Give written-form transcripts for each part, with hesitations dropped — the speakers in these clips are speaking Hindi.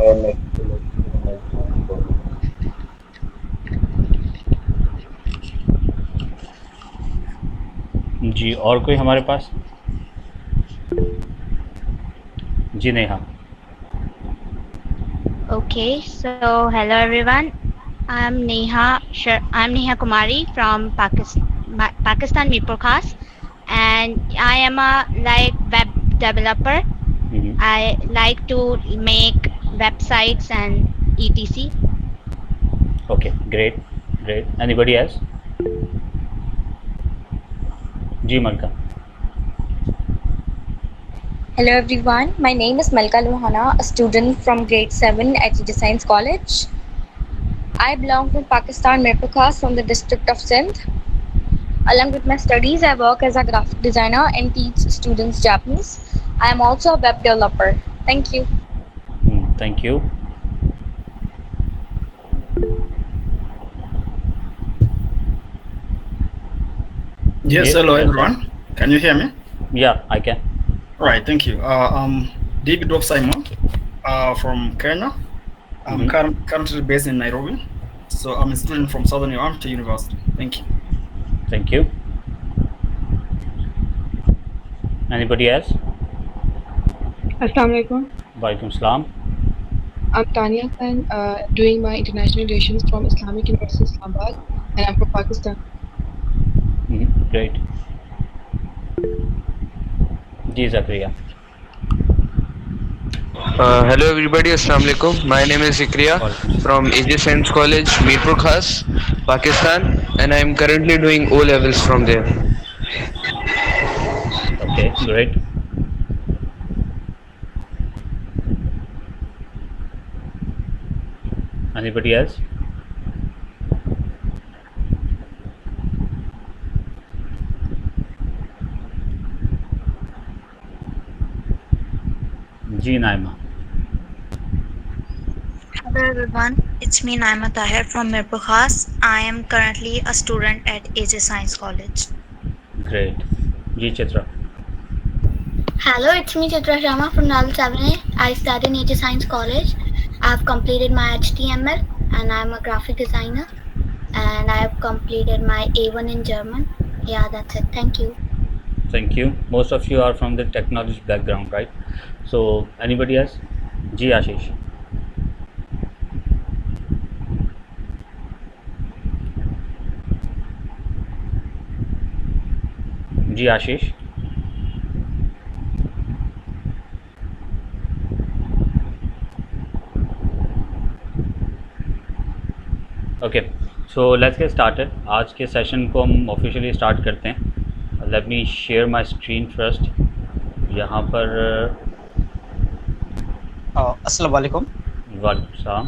am excellent in my science college. जी, और कोई हमारे पास? जी Neha. Okay, so hello everyone. I'm Neha Kumari from Pakistan Mirpur Khas, and I am a web developer. I like to make websites and etc. Okay, great, great. Anybody else? Ji Malka. Hello everyone, my name is Malka Lohana, a student from grade 7 at Teacher Science College. I belong to Pakistan Mirpur Khas from the district of Sindh. Along with my studies, I work as a graphic designer and teach students Japanese. I am also a web developer. Thank you. Thank you. Yes, hello everyone. Can you hear me? Yeah, I can. All right, thank you. David Dov Simon from Kenya. I'm currently based in Nairobi. So I'm a student from Southern New Hampshire University. Thank you. Thank you. Anybody else? Assalamu alaikum. Walaikum salam. I'm Tania Khan, doing my international relations from Islamic University Islamabad, and I'm from Pakistan. Great. Ji Zakriya. Hello everybody, Assalamu alaikum. My name is Zikriya from AJ Science College, Mirpur Khas, Pakistan, and I am currently doing O levels from there. Okay, great. Anybody else? Ji Naima. Hello everyone, it's me Naima Tahir from Mirpur Khas. I am currently a student at AJ Science College. Great. Ji Chitra. Hello, it's me Chitra Sharma from Level 7A. I study in AJ Science College. I have completed my HTML and I am a graphic designer. And I have completed my A1 in German. Yeah, that's it. Thank you. Thank you. Most of you are from the technology background, right? So anybody else? Ji Ashish. Ji Ashish. Okay, so let's get started. आज के सेशन को हम ऑफिशियली स्टार्ट करते हैं। Let me share my screen first. यहाँ पर Assalamu alaikum. वालेकुम सलाम।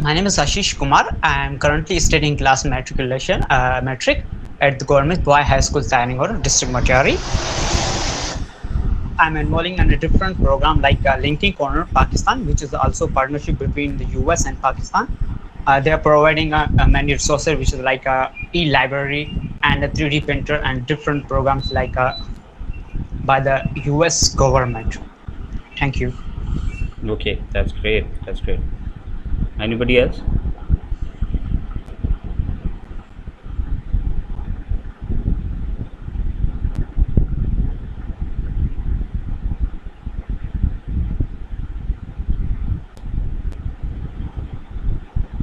My name is Ashish Kumar. I am currently studying class matriculation metric at the Government Boy High School, Taningor, District Machari. I'm enrolling in a different program like Linking Corner Pakistan, which is also a partnership between the US and Pakistan. They are providing many resources, which is like a e-library and a 3D printer and different programs like by the US government. Thank you. Okay, that's great. That's great. Anybody else?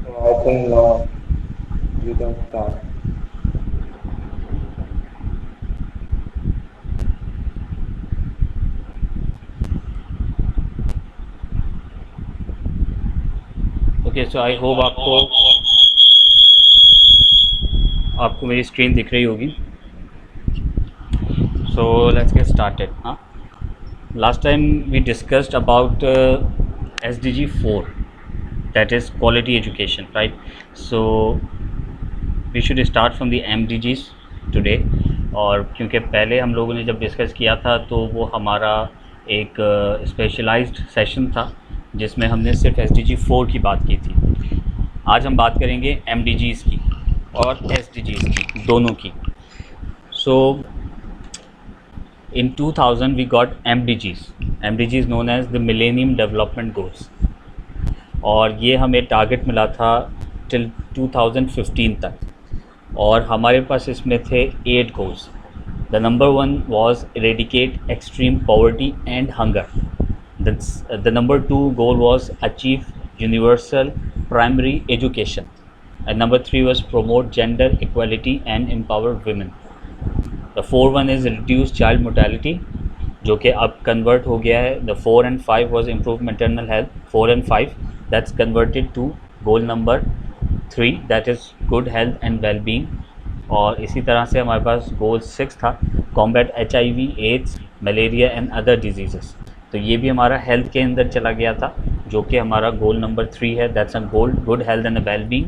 So I think now we can start. Okay, so I hope आपको मेरी स्क्रीन दिख रही होगी। So let's get started. हाँ, last time we discussed about SDG 4, that is quality education, right? So we should start from the MDGs today। और क्योंकि पहले हम लोगों ने जब डिस्कस किया था तो वो हमारा एक स्पेशलाइज्ड सेशन था जिसमें हमने सिर्फ SDG 4 की बात की थी। आज हम बात करेंगे MDGs की और SDGs की, दोनों की। सो In 2000 we got MDGs. MDGs known as the Millennium Development Goals. और ये हमें टारगेट मिला था टिल 2015 तक, और हमारे पास इसमें थे 8 goals. The number 1 was eradicate extreme poverty and hunger. The number 2 goal was achieve universal primary education, and number 3 was promote gender equality and empower women. The 4th one is reduce child mortality, जो कि अब convert हो गया है. The 4 and 5 was improve maternal health. 4 and 5 that's converted to goal number 3, that is good health and well-being. और इसी तरह से हमारे पास गोल 6 था, combat HIV, AIDS, malaria and other diseases. तो ये भी हमारा हेल्थ के अंदर चला गया था, जो कि हमारा गोल नंबर 3 है, that's a goal good health and wellbeing.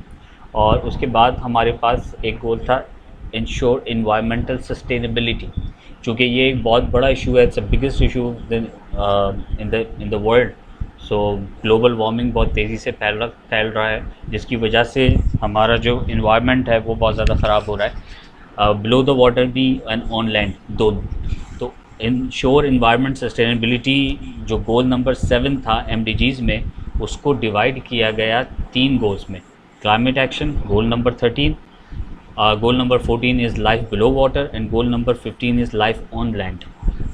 और उसके बाद हमारे पास एक गोल था इंश्योर इन्वायरमेंटल सस्टेनेबिलिटी, चूँकि ये एक बहुत बड़ा इशू है, it's the biggest issue in the world. So global warming बहुत तेज़ी से फैल रहा है, जिसकी वजह से हमारा जो इन्वायरमेंट है वो बहुत ज़्यादा ख़राब हो रहा है. बिलो द वाटर भी एंड ऑन लैंड दोनों. तो इंश्योर इन्वायरमेंट सस्टेनेबिलिटी जो गोल नंबर 7 था MDGs में, उसको डिवाइड किया गया 3 गोल्स में. Climate action goal number 13, goal number 14 is life below water and goal number 15 is life on land.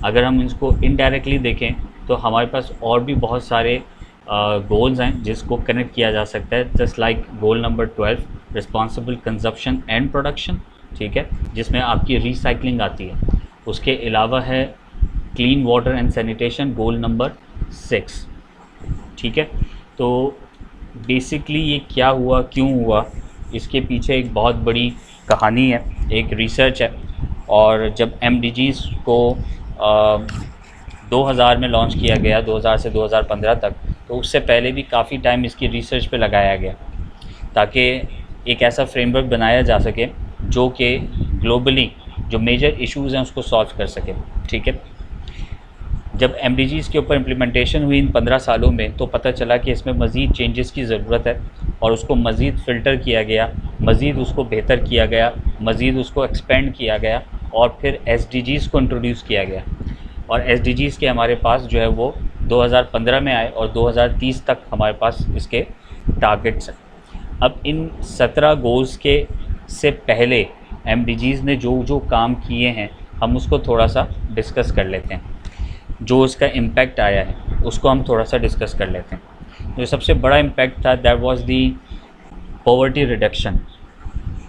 अगर हम इसको इनडायरेक्टली देखें तो हमारे पास और भी बहुत सारे गोल्स हैं जिसको कनेक्ट किया जा सकता है, just like goal number 12 responsible consumption and production, ठीक है, जिसमें आपकी रिसाइकलिंग आती है. उसके अलावा है clean water and sanitation goal number 6, ठीक है. तो बेसिकली ये क्या हुआ, क्यों हुआ, इसके पीछे एक बहुत बड़ी कहानी है, एक रिसर्च है. और जब MDGs को 2000 में लॉन्च किया गया, 2000 से 2015 तक, तो उससे पहले भी काफ़ी टाइम इसकी रिसर्च पे लगाया गया, ताकि एक ऐसा फ्रेमवर्क बनाया जा सके जो कि ग्लोबली जो मेजर इश्यूज़ हैं उसको सॉल्व कर सके, ठीक है. जब MDGs के ऊपर इम्प्लीमेंटेशन हुई इन 15 सालों में, तो पता चला कि इसमें मज़ीद चेंजेस की ज़रूरत है, और उसको मज़ीद फ़िल्टर किया गया, मज़ीद उसको बेहतर किया गया, मज़ीद उसको एक्सपेंड किया गया, और फिर SDGs को इंट्रोड्यूस किया गया. और SDGs के हमारे पास जो है वो 2015 में आए, और 2030 तक हमारे पास इसके टारगेट्स हैं. अब इन 17 गोल्स के से पहले MDGs ने जो काम किए हैं, हम उसको थोड़ा सा डिस्कस कर लेते हैं. जो उसका इम्पैक्ट आया है उसको हम थोड़ा सा डिस्कस कर लेते हैं. जो सबसे बड़ा इम्पैक्ट था, that was the poverty reduction,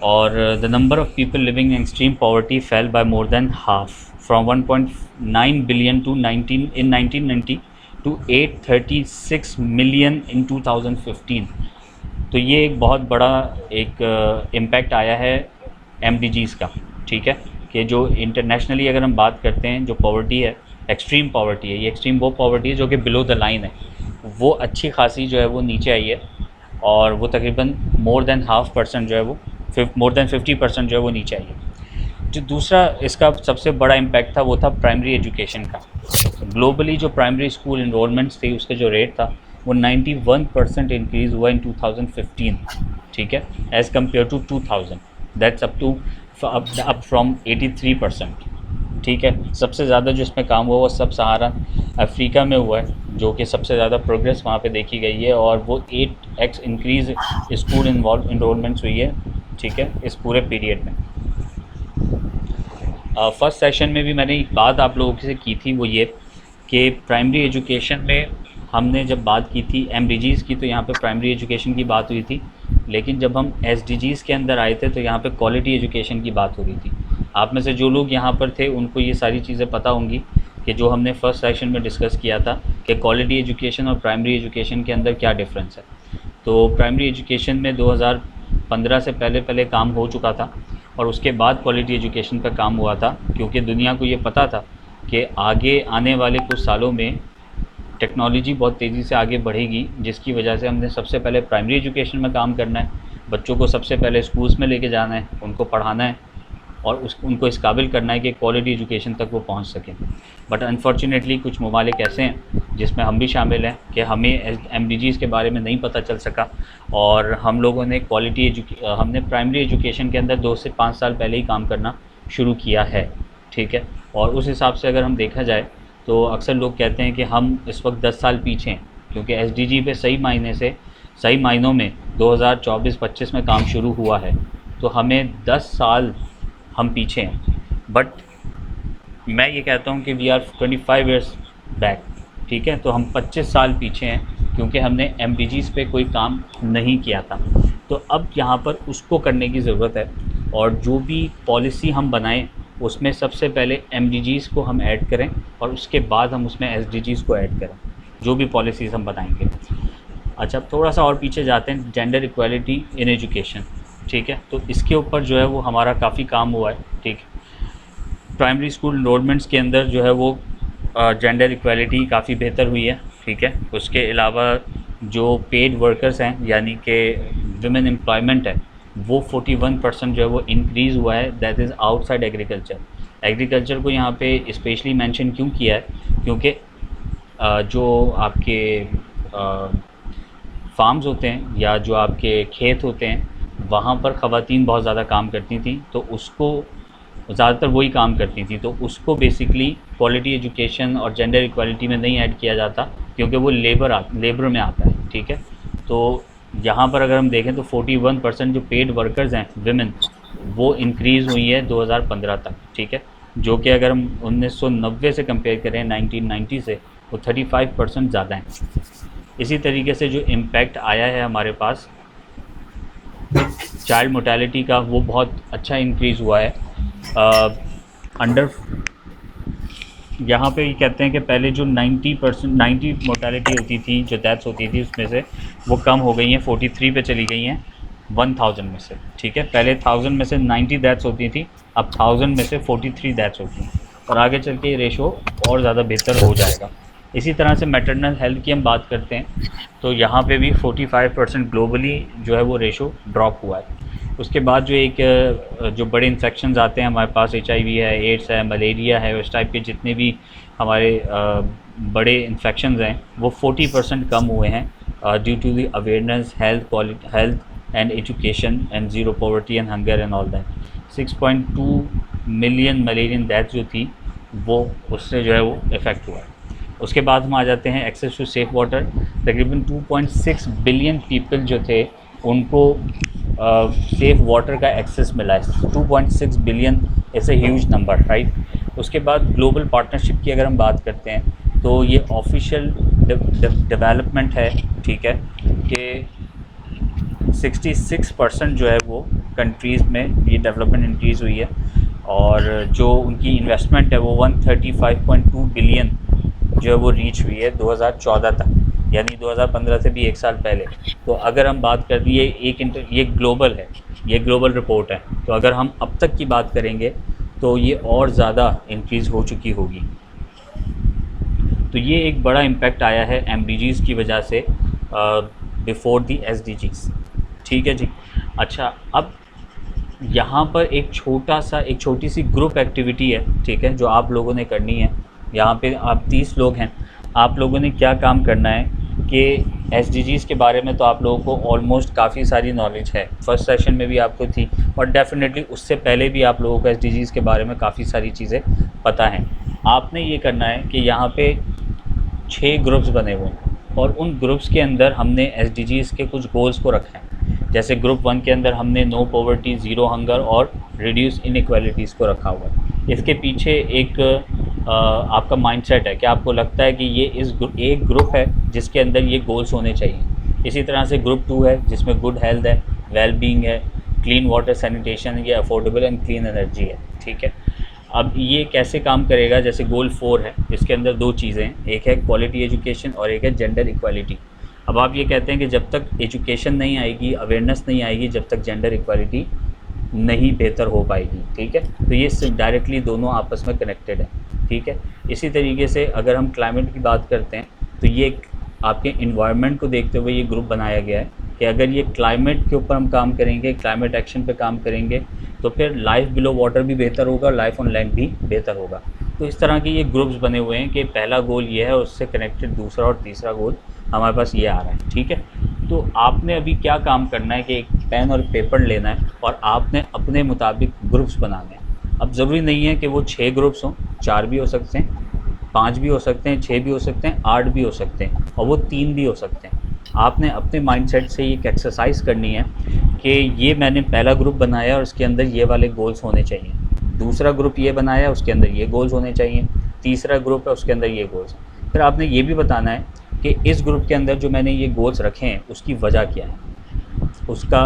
और the number of people living in extreme poverty fell by more than half, from 1.9 billion to 1990 to 836 million in 2015. तो ये एक बहुत बड़ा एक इम्पैक्ट आया है MDGs का, ठीक है, कि जो इंटरनेशनली अगर हम बात करते हैं, जो पॉवर्टी है, एक्सट्रीम पॉवर्टी है, ये एक्सट्रीम वो पॉवर्टी है जो कि बिलो द लाइन है, वो अच्छी खासी जो है वो नीचे आई है, और वो तकरीबन मोर देन हाफ परसेंट जो है वो मोर देन 50% जो है वो नीचे आई है. जो दूसरा इसका सबसे बड़ा इम्पैक्ट था वो था प्राइमरी एजुकेशन का. ग्लोबली जो प्राइमरी स्कूल इनरोलमेंट्स थी उसके जो रेट था वो 91% इंक्रीज़ हुआ इन 2015, ठीक है, as compare to 2000, that's up from 83%, ठीक है. सबसे ज़्यादा जो इसमें काम हुआ वो सब सहारा अफ्रीका में हुआ है, जो कि सबसे ज़्यादा प्रोग्रेस वहाँ पे देखी गई है, और वो 8x इंक्रीज़ स्कूल इनरोलमेंट्स हुई है, ठीक है, इस पूरे पीरियड में. फर्स्ट सेशन में भी मैंने एक बात आप लोगों से की थी, वो ये कि प्राइमरी एजुकेशन में हमने जब बात की थी MDGs की, तो यहाँ पे प्राइमरी एजुकेशन की बात हुई थी, लेकिन जब हम SDGs के अंदर आए थे तो यहाँ पे क्वालिटी एजुकेशन की बात हो रही थी. आप में से जो लोग यहाँ पर थे उनको ये सारी चीज़ें पता होंगी कि जो हमने फर्स्ट सेशन में डिस्कस किया था कि क्वालिटी एजुकेशन और प्राइमरी एजुकेशन के अंदर क्या डिफरेंस है. तो प्राइमरी एजुकेशन में 2015 से पहले काम हो चुका था, और उसके बाद क्वालिटी एजुकेशन पर काम हुआ था, क्योंकि दुनिया को ये पता था कि आगे आने वाले कुछ सालों में टेक्नोलॉजी बहुत तेज़ी से आगे बढ़ेगी, जिसकी वजह से हमने सबसे पहले प्राइमरी एजुकेशन में काम करना है, बच्चों को सबसे पहले स्कूल्स में लेके जाना है, उनको पढ़ाना है, और उनको इस काबिल करना है कि क्वालिटी एजुकेशन तक वो पहुंच सकें. बट अनफॉर्चुनेटली कुछ ममालिक ऐसे हैं जिसमें हम भी शामिल हैं कि हमें MDGs के बारे में नहीं पता चल सका, और हम लोगों ने हमने प्राइमरी एजुकेशन के अंदर 2 से 5 साल पहले ही काम करना शुरू किया है. ठीक है। और उस हिसाब से अगर हम देखा जाए तो अक्सर लोग कहते हैं कि हम इस वक्त 10 साल पीछे हैं, क्योंकि SDG पे सही मायनों में 2024-25 में काम शुरू हुआ है, तो हमें 10 साल हम पीछे हैं। बट मैं ये कहता हूँ कि वी आर 25 ईयर्स बैक, ठीक है। तो हम 25 साल पीछे हैं क्योंकि हमने MDGs पे कोई काम नहीं किया था। तो अब यहाँ पर उसको करने की ज़रूरत है, और जो भी पॉलिसी हम बनाएं उसमें सबसे पहले MDGs को हम ऐड करें और उसके बाद हम उसमें SDGs को ऐड करें, जो भी पॉलिसीज़ हम बनाएंगे। अच्छा, थोड़ा सा और पीछे जाते हैं, जेंडर इक्वालिटी इन एजुकेशन, ठीक है। तो इसके ऊपर जो है वो हमारा काफ़ी काम हुआ है, ठीक है। प्राइमरी स्कूल इनरोलमेंट्स के अंदर जो है वो जेंडर इक्वालिटी काफ़ी बेहतर हुई है, ठीक है। उसके अलावा जो पेड वर्कर्स हैं यानी कि विमेन एम्प्लॉयमेंट है, वो 41% जो है वो इंक्रीज़ हुआ है, that is outside agriculture. Agriculture को यहाँ पे स्पेशली मेंशन क्यों किया है, क्योंकि जो आपके फार्म्स होते हैं या जो आपके खेत होते हैं, वहाँ पर ख़वातीन बहुत ज़्यादा काम करती थी, तो उसको ज़्यादातर वही काम करती थी, तो उसको बेसिकली क्वालिटी एजुकेशन और जेंडर इक्वालिटी में नहीं ऐड किया जाता, क्योंकि वो लेबर में आता है, ठीक है। तो यहाँ पर अगर हम देखें तो 41% जो पेड वर्कर्स हैं विमेन, वो इंक्रीज़ हुई है 2015 तक, ठीक है। जो कि अगर हम 1990 से कंपेयर करें 1990 से, वो 35% ज़्यादा हैं। इसी तरीके से जो इम्पैक्ट आया है हमारे पास चाइल्ड मोर्टेलिटी का, वो बहुत अच्छा इंक्रीज़ हुआ है। यहाँ पे ये कहते हैं कि पहले जो 90 मोर्टेलिटी होती थी, जो डेथ्स होती थी, उसमें से वो कम हो गई हैं, 43 पे चली गई हैं 1000 में से, ठीक है। पहले 1000 में से 90 डेथ्स होती थी, अब 1000 में से 43 डेथ्स होती हैं, और आगे चल के ये रेशो और ज़्यादा बेहतर हो जाएगा। इसी तरह से मैटरनल हेल्थ की हम बात करते हैं, तो यहाँ पे भी 45% ग्लोबली जो है वो रेशो ड्रॉप हुआ है। उसके बाद जो बड़े इन्फेक्शंस आते हैं हमारे पास, HIV है, एड्स है, मलेरिया है, उस टाइप के जितने भी हमारे बड़े इन्फेक्शंस हैं, वो 40% कम हुए हैं due to the awareness, health and education and zero poverty and hunger and all that. 6.2 million malaria death जो थी, वो उससे जो है वो इफ़ेक्ट हुआ है। उसके बाद हम आ जाते हैं एक्सेस टू सेफ़ वाटर। तकरीबन 2.6 बिलियन पीपल जो थे, उनको सेफ़ वाटर का एक्सेस मिला है। 2.6 billion is a huge number, right. उसके बाद ग्लोबल पार्टनरशिप की अगर हम बात करते हैं, तो ये ऑफिशियल डेवलपमेंट है, ठीक है, कि 66% जो है वो कंट्रीज़ में ये डेवलपमेंट इंक्रीज़ हुई है, और जो उनकी इन्वेस्टमेंट है वो 135.2 बिलियन जो है वो रीच हुई है 2014 तक, यानी 2015 से भी एक साल पहले। तो अगर हम बात कर दिए, ये ग्लोबल है, ये ग्लोबल रिपोर्ट है, तो अगर हम अब तक की बात करेंगे तो ये और ज़्यादा इंक्रीज़ हो चुकी होगी। तो ये एक बड़ा इम्पैक्ट आया है MDGs की वजह से बिफोर दी SDGs, ठीक है जी। अच्छा, अब यहाँ पर एक छोटी सी ग्रुप एक्टिविटी है, ठीक है, जो आप लोगों ने करनी है। यहाँ पे आप 30 लोग हैं, आप लोगों ने क्या काम करना है कि SDGs के बारे में तो आप लोगों को ऑलमोस्ट काफ़ी सारी नॉलेज है, फर्स्ट सेशन में भी आपको थी, और डेफिनेटली उससे पहले भी आप लोगों को SDGs के बारे में काफ़ी सारी चीज़ें पता हैं। आपने ये करना है कि यहाँ पे 6 ग्रुप्स बने हुए हैं, और उन ग्रुप्स के अंदर हमने SDGs के कुछ गोल्स को रखा है। जैसे ग्रुप 1 के अंदर हमने नो पॉवर्टी, ज़ीरो हंगर और रिड्यूस इनइक्वालिटीज़ को रखा हुआ है। इसके पीछे एक आपका माइंडसेट है कि आपको लगता है कि ये एक ग्रुप है जिसके अंदर ये गोल्स होने चाहिए। इसी तरह से ग्रुप 2 है जिसमें गुड हेल्थ है, वेल बीइंग है, क्लीन वाटर सैनिटेशन, ये अफोर्डेबल एंड क्लीन एनर्जी है, ठीक है। अब ये कैसे काम करेगा, जैसे गोल 4 है, इसके अंदर 2 चीज़ें हैं, एक है क्वालिटी एजुकेशन और एक है जेंडर इक्वालिटी। अब आप ये कहते हैं कि जब तक एजुकेशन नहीं आएगी, अवेयरनेस नहीं आएगी, जब तक जेंडर इक्वालिटी नहीं बेहतर हो पाएगी, ठीक है। तो ये डायरेक्टली दोनों आपस में कनेक्टेड है, ठीक है। इसी तरीके से अगर हम क्लाइमेट की बात करते हैं, तो ये आपके इन्वायरमेंट को देखते हुए ये ग्रुप बनाया गया है कि अगर ये क्लाइमेट के ऊपर हम काम करेंगे, क्लाइमेट एक्शन पे काम करेंगे, तो फिर लाइफ बिलो वाटर भी बेहतर होगा और लाइफ ऑन लैंड भी बेहतर होगा। तो इस तरह के ये ग्रुप्स बने हुए हैं कि पहला गोल ये है, उससे कनेक्टेड दूसरा और तीसरा गोल हमारे पास ये आ रहा है, ठीक है। तो आपने अभी क्या काम करना है कि एक पेन और पेपर लेना है और आपने अपने मुताबिक ग्रुप्स बनाने हैं। अब ज़रूरी नहीं है कि वो 6 ग्रुप्स हों, 4 भी हो सकते हैं, 5 भी हो सकते हैं, 6 भी हो सकते हैं, 8 भी हो सकते हैं, और वो 3 भी हो सकते हैं। आपने अपने माइंडसेट से एक एक्सरसाइज करनी है कि ये मैंने पहला ग्रुप बनाया और उसके अंदर ये वाले गोल्स होने चाहिए, दूसरा ग्रुप ये बनाया उसके अंदर ये गोल्स होने चाहिए, तीसरा ग्रुप है उसके अंदर ये गोल्स। फिर आपने ये भी बताना है कि इस ग्रुप के अंदर जो मैंने ये गोल्स रखे हैं उसकी वजह क्या है, उसका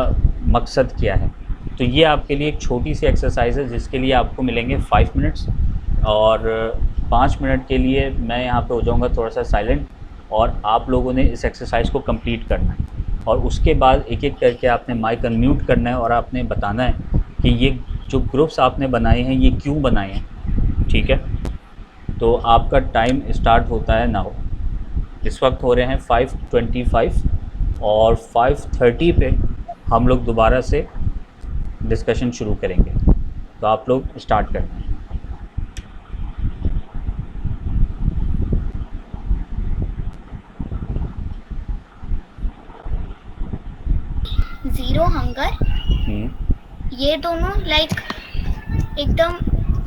मकसद क्या है। तो ये आपके लिए एक छोटी सी एक्सरसाइज है जिसके लिए आपको मिलेंगे 5 मिनट्स, और 5 मिनट के लिए मैं यहाँ पे हो जाऊँगा थोड़ा सा साइलेंट, और आप लोगों ने इस एक्सरसाइज को कंप्लीट करना है, और उसके बाद एक एक करके आपने माइक अनम्यूट करना है और आपने बताना है कि ये जो ग्रुप्स आपने बनाए हैं ये क्यों बनाए हैं। ठीक है, तो आपका टाइम स्टार्ट होता है नाउ। इस वक्त हो रहे हैं 5:25, और 5:30 पे हम लोग दोबारा से डिस्कशन शुरू करेंगे। तो आप लोग स्टार्ट करना है। जीरो हंगर, ये दोनों लाइक एकदम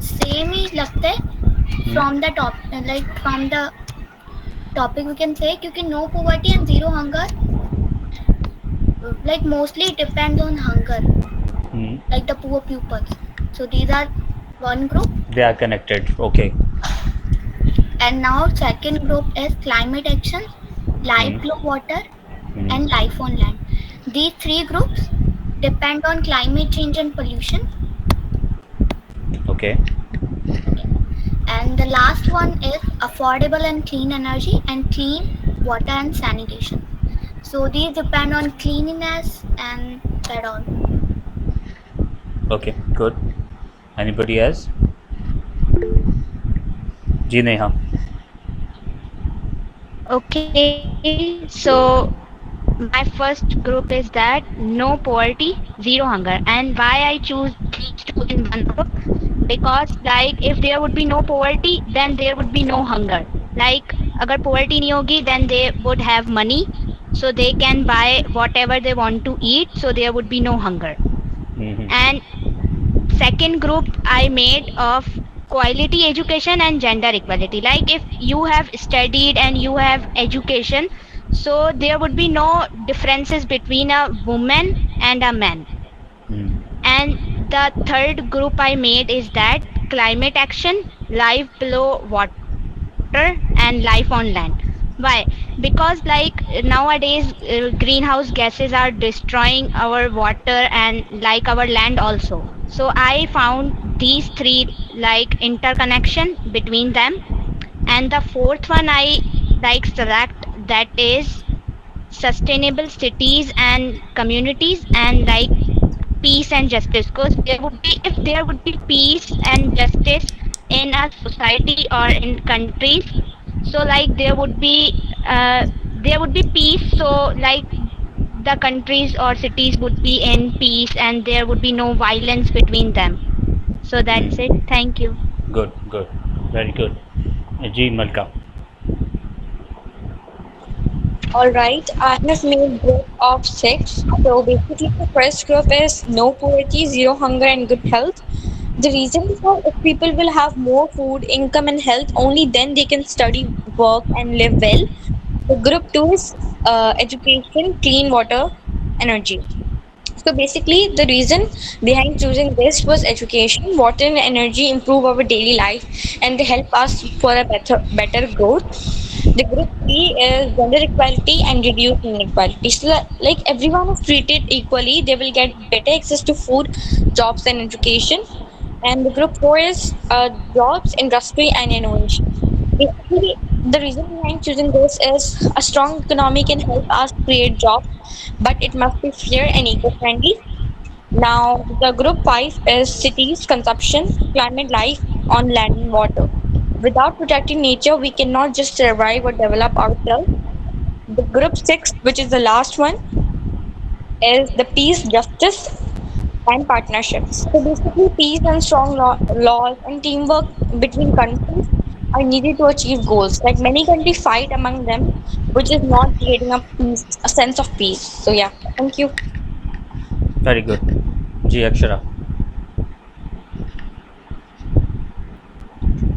सेम ही लगते हैं from the top, like from the topic we can say, क्योंकि no poverty and zero hunger like mostly it depends on hunger, like the poor pupils. So these are one group. They are connected. Okay. And now second group is climate action, life below water, and life on land. These three groups depend on climate change and pollution. Okay. And the last one is affordable and clean energy and clean water and sanitation. So these depend on cleanliness and that all. Okay, good. Anybody else? जी Neha. Okay, so my first group is that no poverty, zero hunger. And why I choose these two in one group? Because like if there would be no poverty, then there would be no hunger. Like अगर poverty नहीं होगी, then they would have money, so they can buy whatever they want to eat, so there would be no hunger. And second group I made of quality education and gender equality. Like if you have studied and you have education, so there would be no differences between a woman and a man. And the third group I made is that climate action, life below water, and life on land. Why? Because like nowadays greenhouse gases are destroying our water and like our land also. So I found these three like interconnection between them. And the fourth one I like select, that is sustainable cities and communities, and like peace and justice. Because there would be, if there would be peace and justice in a society or in countries, so like there would be peace, so like the countries or cities would be in peace and there would be no violence between them. So that's it. Thank you. Good, good, very good. जी मलका. Alright, I have made group of 6. So basically the first group is no poverty, zero hunger and good health. The reason is that if people will have more food, income and health, only then they can study, work and live well. The group 2 is education, clean water, energy. So basically the reason behind choosing this was education, water and energy improve our daily life and they help us for a better growth. The group 3 is gender equality and reduce inequality. So like everyone is treated equally, they will get better access to food, jobs and education. And the group 4 is jobs, industry and innovation. Basically, the reason behind choosing this is a strong economy can help us create jobs, but it must be fair and eco-friendly. Now, the group 5 is cities, consumption, climate life on land and water. Without protecting nature, we cannot just survive or develop ourselves. The group 6, which is the last one, is the peace, justice, and partnerships. So basically, peace and strong laws and teamwork between countries are needed to achieve goals. Like many countries fight among them, which is not creating a sense of peace. So yeah, thank you. Very good. Ji Akshara.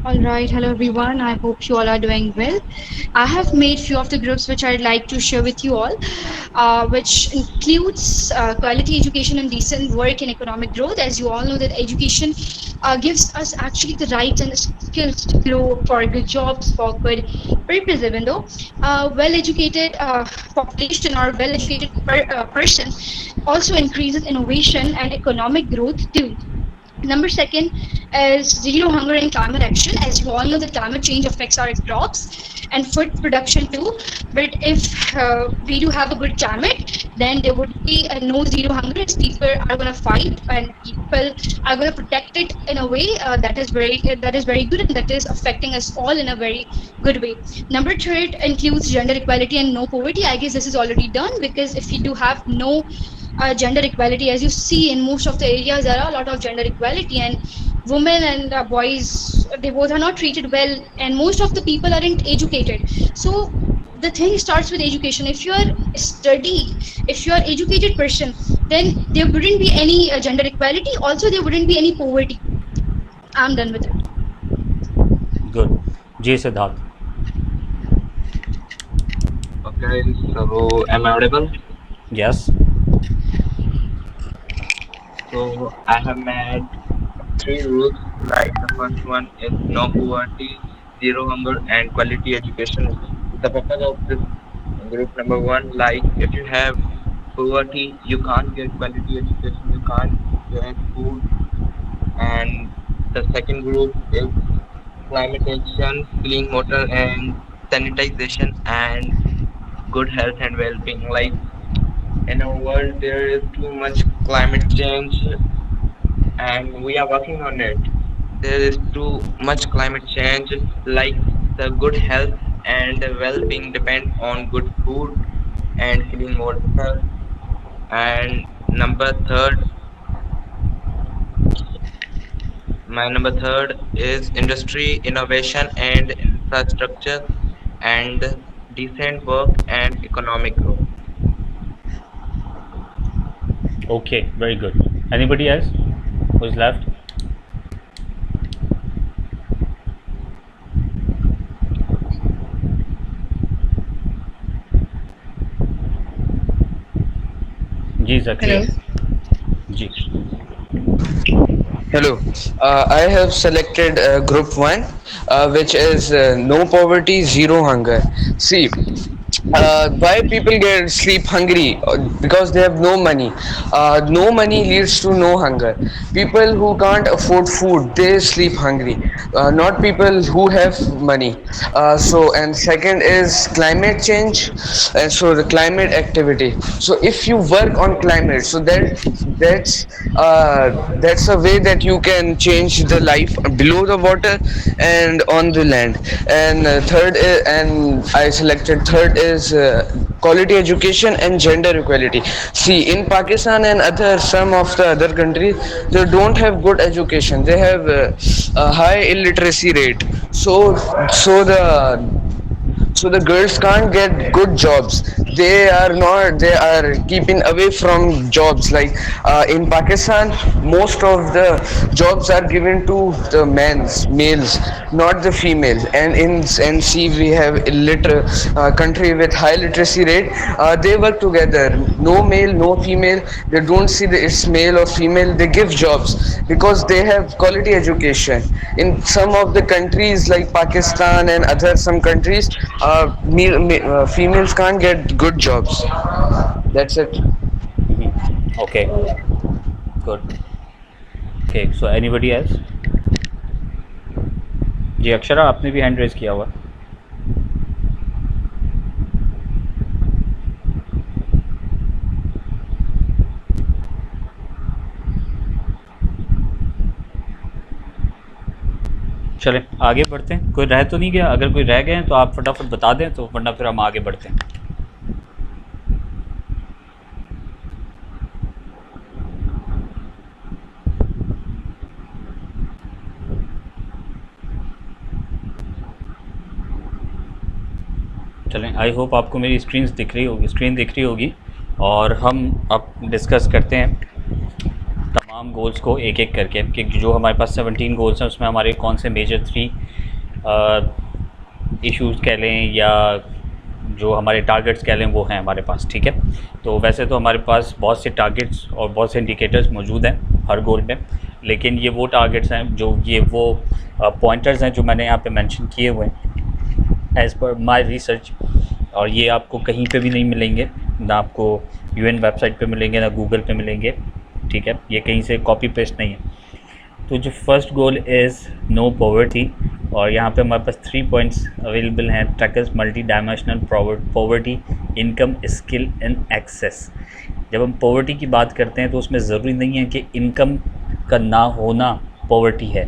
All right, hello everyone. I hope you all are doing well. I have made few of the groups which I'd like to share with you all, which includes quality education and decent work and economic growth. As you all know, that education gives us actually the right and the skills to grow for good jobs, for good purpose. Even though well-educated population or well-educated person also increases innovation and economic growth too. Number second is zero hunger and climate action. As you all know, the climate change affects our crops and food production too. But if we do have a good climate, then there would be no zero hunger. As people are going to fight and people are going to protect it in a way that is very good and that is affecting us all in a very good way. Number third includes gender equality and no poverty. I guess this is already done because if you do have no gender equality, as you see in most of the areas there are a lot of gender equality, and women and boys, they both are not treated well, and most of the people aren't educated. So the thing starts with education. If you are studied, if you are educated person, then there wouldn't be any gender equality, also there wouldn't be any poverty. I'm done with it. Good. Jay Siddharth. Okay, so am I audible? Yes. So I have made 3 rules. Like the first one is no poverty, zero hunger, and quality education. The purpose of this group number 1, like if you have poverty, you can't get quality education, you can't get food. And the second group is climate action, clean water and sanitization, and good health and well-being. Like in our world, there is too much climate change, and we are working on it. There is too much climate change. Like the good health and well-being depend on good food and clean water. And my number third is industry, innovation, and infrastructure, and decent work and economic growth. Okay, very good. Anybody else who's left? Ji Zakir. Ji. Hello, I have selected group 1, which is no poverty, zero hunger. See, why people get sleep hungry? Because they have no money. No money leads to no hunger. People who can't afford food, they sleep hungry. Not people who have money. And second is climate change, and so the climate activity. So if you work on climate, so that's a way that you can change the life below the water and on the land. And I selected third is quality education and gender equality. See, in Pakistan and some of the other countries, they don't have good education. They have a high illiteracy rate. So the girls can't get good jobs. They are keeping away from jobs. Like in Pakistan, most of the jobs are given to the males, not the females. And in NC we have country with high literacy rate. They work together. No male, no female. They don't see it's male or female. They give jobs because they have quality education. In some of the countries like Pakistan and some countries, females can't get good jobs. That's it. Okay, good. Okay, so anybody else? जी अक्षरा, आपने भी हैंड रेज किया हुआ. चलें आगे बढ़ते हैं. कोई रह तो नहीं गया? अगर कोई रह गए हैं तो आप फटाफट बता दें, तो वरना फिर हम आगे बढ़ते हैं. चलें, आई होप आपको मेरी स्क्रीन दिख रही होगी और हम अब डिस्कस करते हैं तमाम तमाम गोल्स को एक एक करके कि जो हमारे पास 17 गोल्स हैं उसमें हमारे कौन से मेजर 3 इश्यूज़ कह लें या जो हमारे टारगेट्स कह लें वो हैं हमारे पास, ठीक है। तो वैसे तो हमारे पास बहुत से टारगेट्स और बहुत से इंडिकेटर्स मौजूद हैं हर गोल में, लेकिन ये वो टारगेट्स हैं जो ये वो पॉइंटर्स हैं जो मैंने यहाँ पे मेंशन किए हुए हैं एज़ पर माय रिसर्च, और ये आपको कहीं पे भी नहीं मिलेंगे, ना आपको यूएन वेबसाइट पे मिलेंगे ना गूगल पे मिलेंगे, ठीक है। ये कहीं से कॉपी पेस्ट नहीं है। तो जो first goal is no poverty, और यहाँ पे हमारे पास 3 पॉइंट्स अवेलेबल हैं। Tackles multi dimensional poverty, income, skill and access. जब हम पॉवर्टी की बात करते हैं तो उसमें ज़रूरी नहीं है कि इनकम का ना होना पॉवर्टी है।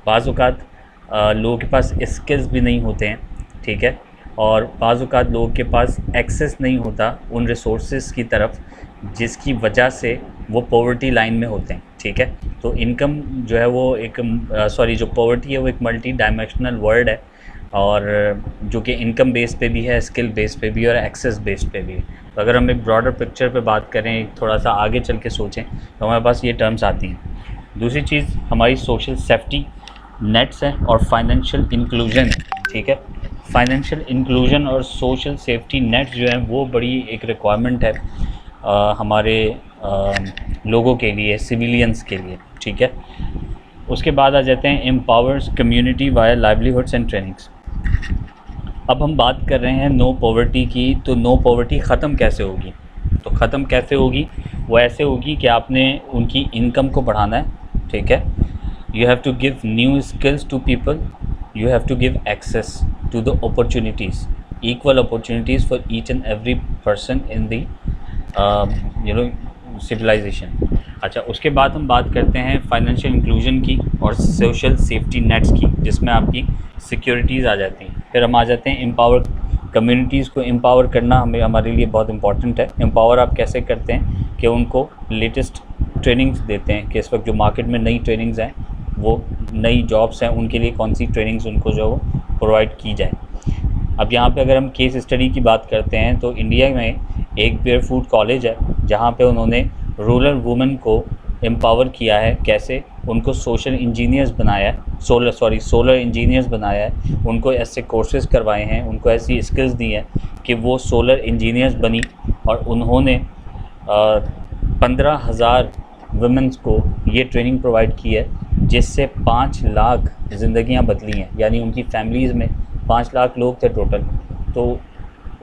बाज़ औक़ात लोगों के पास स्किल्स भी नहीं होते हैं, ठीक है, और बाज़ औक़ात लोगों के पास एक्सेस नहीं होता उन रिसोर्सेज की तरफ जिसकी वजह से वो पॉवर्टी लाइन में होते हैं, ठीक है। तो इनकम जो है वो एक जो पॉवर्टी है वो एक मल्टी डायमेंशनल वर्ड है, और जो कि इनकम बेस पे भी है, स्किल बेस पे भी है और एक्सेस बेस पे भी है। तो अगर हम एक ब्रॉडर पिक्चर पे बात करें, थोड़ा सा आगे चल के सोचें, तो हमारे पास ये टर्म्स आती हैं। दूसरी चीज़ हमारी सोशल सेफ्टी नेट्स है और फाइनेंशियल इंक्लूजन, ठीक है। फाइनेंशियल इंक्लूजन और सोशल सेफ्टी नेट्स जो हैं वो बड़ी एक रिक्वायरमेंट है हमारे लोगों के लिए, सिविलियंस के लिए, ठीक है। उसके बाद आ जाते हैं empowers community via livelihoods and trainings. अब हम बात कर रहे हैं नो पॉवर्टी की, तो नो पॉवर्टी ख़त्म कैसे होगी? तो ख़त्म कैसे होगी? वो ऐसे होगी कि आपने उनकी इनकम को बढ़ाना है, ठीक है। You have to give new skills to people, you have to give access to the opportunities, equal opportunities for each and every person in the civilization. अच्छा, उसके बाद हम बात करते हैं फाइनेंशियल इंक्लूजन की और सोशल सेफ्टी नेट्स की, जिसमें आपकी सिक्योरिटीज़ आ जाती हैं। फिर हम आ जाते हैं एम्पावर कम्युनिटीज़ को एम्पावर करना हमारे लिए बहुत इंपॉर्टेंट है। एम्पावर आप कैसे करते हैं कि उनको लेटेस्ट ट्रेनिंग्स देते हैं कि इस वक्त जो मार्केट में नई ट्रेनिंग्स हैं, वो नई जॉब्स हैं, उनके लिए कौन सी ट्रेनिंग्स उनको जो प्रोवाइड की जाए। अब यहाँ पे अगर हम केस स्टडी की बात करते हैं तो इंडिया में एक बेयर फूड कॉलेज है जहाँ पे उन्होंने रूरल वुमेन को एम्पावर किया है। कैसे? उनको सोशल इंजीनियर्स बनाया है, सोलर इंजीनियर्स बनाया है, उनको ऐसे कोर्सेज़ करवाए हैं, उनको ऐसी स्किल्स दी हैं कि वो सोलर इंजीनियर्स बनी, और उन्होंने 15,000 वुमेन्स को ये ट्रेनिंग प्रोवाइड की है, जिससे 5 लाख ज़िंदगियाँ बदली हैं। यानी उनकी फैमिलीज़ में 5 लाख लोग थे टोटल, तो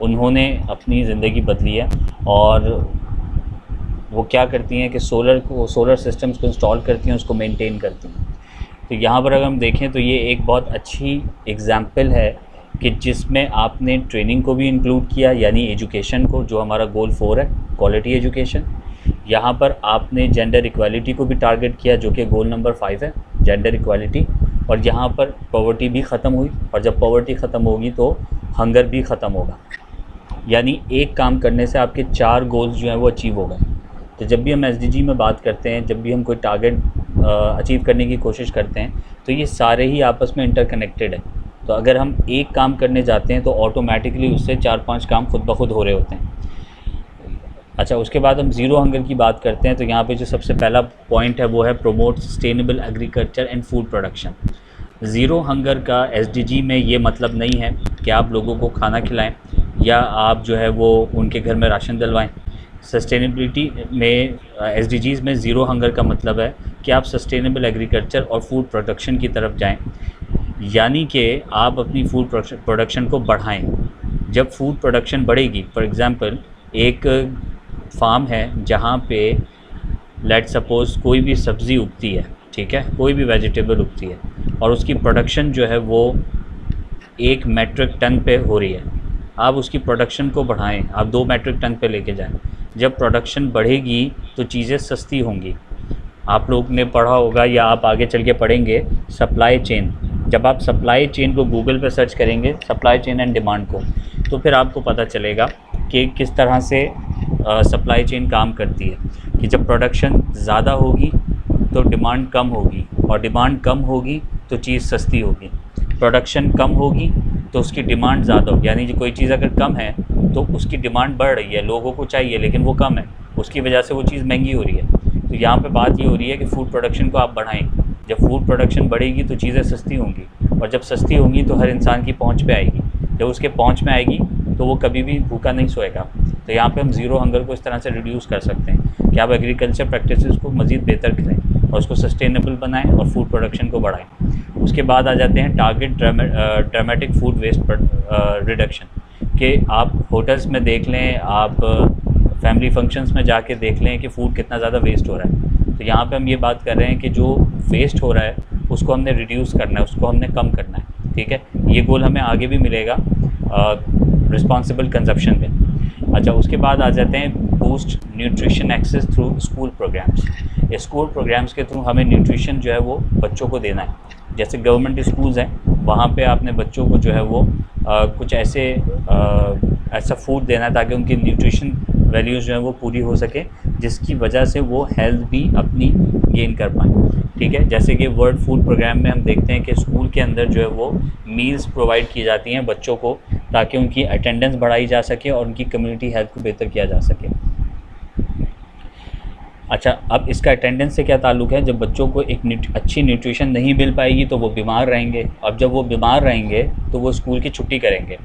उन्होंने अपनी ज़िंदगी बदली है। और वो क्या करती हैं कि सोलर सिस्टम्स को इंस्टॉल करती हैं, उसको मेंटेन करती हैं। तो यहाँ पर अगर हम देखें तो ये एक बहुत अच्छी एग्जांपल है कि जिसमें आपने ट्रेनिंग को भी इंक्लूड किया, यानी एजुकेशन को, जो हमारा गोल 4 है, क्वालिटी एजुकेशन। यहाँ पर आपने जेंडर इक्वालिटी को भी टारगेट किया, जो कि गोल नंबर 5 है, जेंडर इक्वालिटी। और यहाँ पर पॉवर्टी भी ख़त्म हुई, और जब पॉवर्टी ख़त्म होगी तो हंगर भी ख़त्म होगा। यानी एक काम करने से आपके 4 गोल्स जो हैं वो अचीव हो गए। तो जब भी हम एसडीजी में बात करते हैं, जब भी हम कोई टारगेट अचीव करने की कोशिश करते हैं, तो ये सारे ही आपस में इंटरकनेक्टेड है। तो अगर हम एक काम करने जाते हैं तो ऑटोमेटिकली उससे 4-5 काम खुद ब खुद हो रहे होते हैं। अच्छा, उसके बाद हम ज़ीरो हंगर की बात करते हैं, तो यहाँ पे जो सबसे पहला पॉइंट है वो है promote sustainable agriculture and food production. Zero hunger का एसडीजी में ये मतलब नहीं है कि आप लोगों को खाना खिलाएं या आप जो है वो उनके घर में राशन दिलवाएं। सस्टेनेबिलिटी में एसडीजीज़ में ज़ीरो हंगर का मतलब है कि आप सस्टेनेबल एग्रीकल्चर और फूड प्रोडक्शन की तरफ जाएं, यानी कि आप अपनी फूड प्रोडक्शन को बढ़ाएं। जब फूड प्रोडक्शन बढ़ेगी, फॉर एग्ज़ाम्पल एक फार्म है जहाँ पे लेट सपोज़ कोई भी सब्ज़ी उगती है, ठीक है, कोई भी वेजिटेबल उगती है, और उसकी प्रोडक्शन जो है वो 1 मेट्रिक टन पे हो रही है। आप उसकी प्रोडक्शन को बढ़ाएं, आप 2 मेट्रिक टन पे लेके जाएं। जब प्रोडक्शन बढ़ेगी तो चीज़ें सस्ती होंगी। आप लोग ने पढ़ा होगा या आप आगे चल के पढ़ेंगे सप्लाई चेन। जब आप सप्लाई चेन को गूगल पे सर्च करेंगे, सप्लाई चेन एंड डिमांड को, तो फिर आपको पता चलेगा कि किस तरह से सप्लाई चेन काम करती है। कि जब प्रोडक्शन ज़्यादा होगी तो डिमांड कम होगी, और डिमांड कम होगी तो चीज़ सस्ती होगी। प्रोडक्शन कम होगी तो उसकी डिमांड ज़्यादा होगी। यानी जो कोई चीज़ अगर कम है तो उसकी डिमांड बढ़ रही है, लोगों को चाहिए लेकिन वो कम है, उसकी वजह से वो चीज़ महंगी हो रही है। तो यहाँ पे बात ये हो रही है कि फूड प्रोडक्शन को आप बढ़ाएं। जब फूड प्रोडक्शन बढ़ेगी तो चीज़ें सस्ती होंगी, और जब सस्ती होंगी तो हर इंसान की पहुँच पे आएगी। जब उसके पहुँच में आएगी तो वो कभी भी भूखा नहीं सोएगा। तो यहाँ पे हम ज़ीरो हंगर को इस तरह से रिड्यूस कर सकते हैं कि आप एग्रीकल्चर प्रैक्टिसेस को मज़ीद बेहतर करें और उसको सस्टेनेबल बनाएं और फूड प्रोडक्शन को बढ़ाएं। उसके बाद आ जाते हैं target dramatic food waste reduction, कि आप होटल्स में देख लें, आप फैमिली फंक्शंस में जाके देख लें कि फ़ूड कितना ज़्यादा वेस्ट हो रहा है। तो यहाँ पे हम ये बात कर रहे हैं कि जो वेस्ट हो रहा है उसको हमने रिड्यूस करना है, उसको हमने कम करना है। ठीक है, ये गोल हमें आगे भी मिलेगा रिस्पॉन्सिबल कंजप्शन में। अच्छा, उसके बाद आ जाते हैं boost nutrition access through school programs. School programs के थ्रू हमें न्यूट्रिशन जो है वो बच्चों को देना है। जैसे गवर्नमेंट स्कूल्स हैं, वहाँ पे आपने बच्चों को जो है वो कुछ ऐसा फूड देना है ताकि उनकी न्यूट्रिशन वैल्यूज़ जो है वो पूरी हो सके, जिसकी वजह से वो हेल्थ भी अपनी गेन कर पाएँ। ठीक है, जैसे कि वर्ल्ड फूड प्रोग्राम में हम देखते हैं कि स्कूल के अंदर जो है वो मील्स प्रोवाइड की जाती हैं बच्चों को, ताकि उनकी अटेंडेंस बढ़ाई जा सके और उनकी कम्युनिटी हेल्थ को बेहतर किया जा सके। अच्छा, अब इसका अटेंडेंस से क्या ताल्लुक़ है? जब बच्चों को एक अच्छी न्यूट्रिशन नहीं मिल पाएगी तो वो बीमार रहेंगे, अब जब वो बीमार रहेंगे तो वो स्कूल की छुट्टी करेंगे,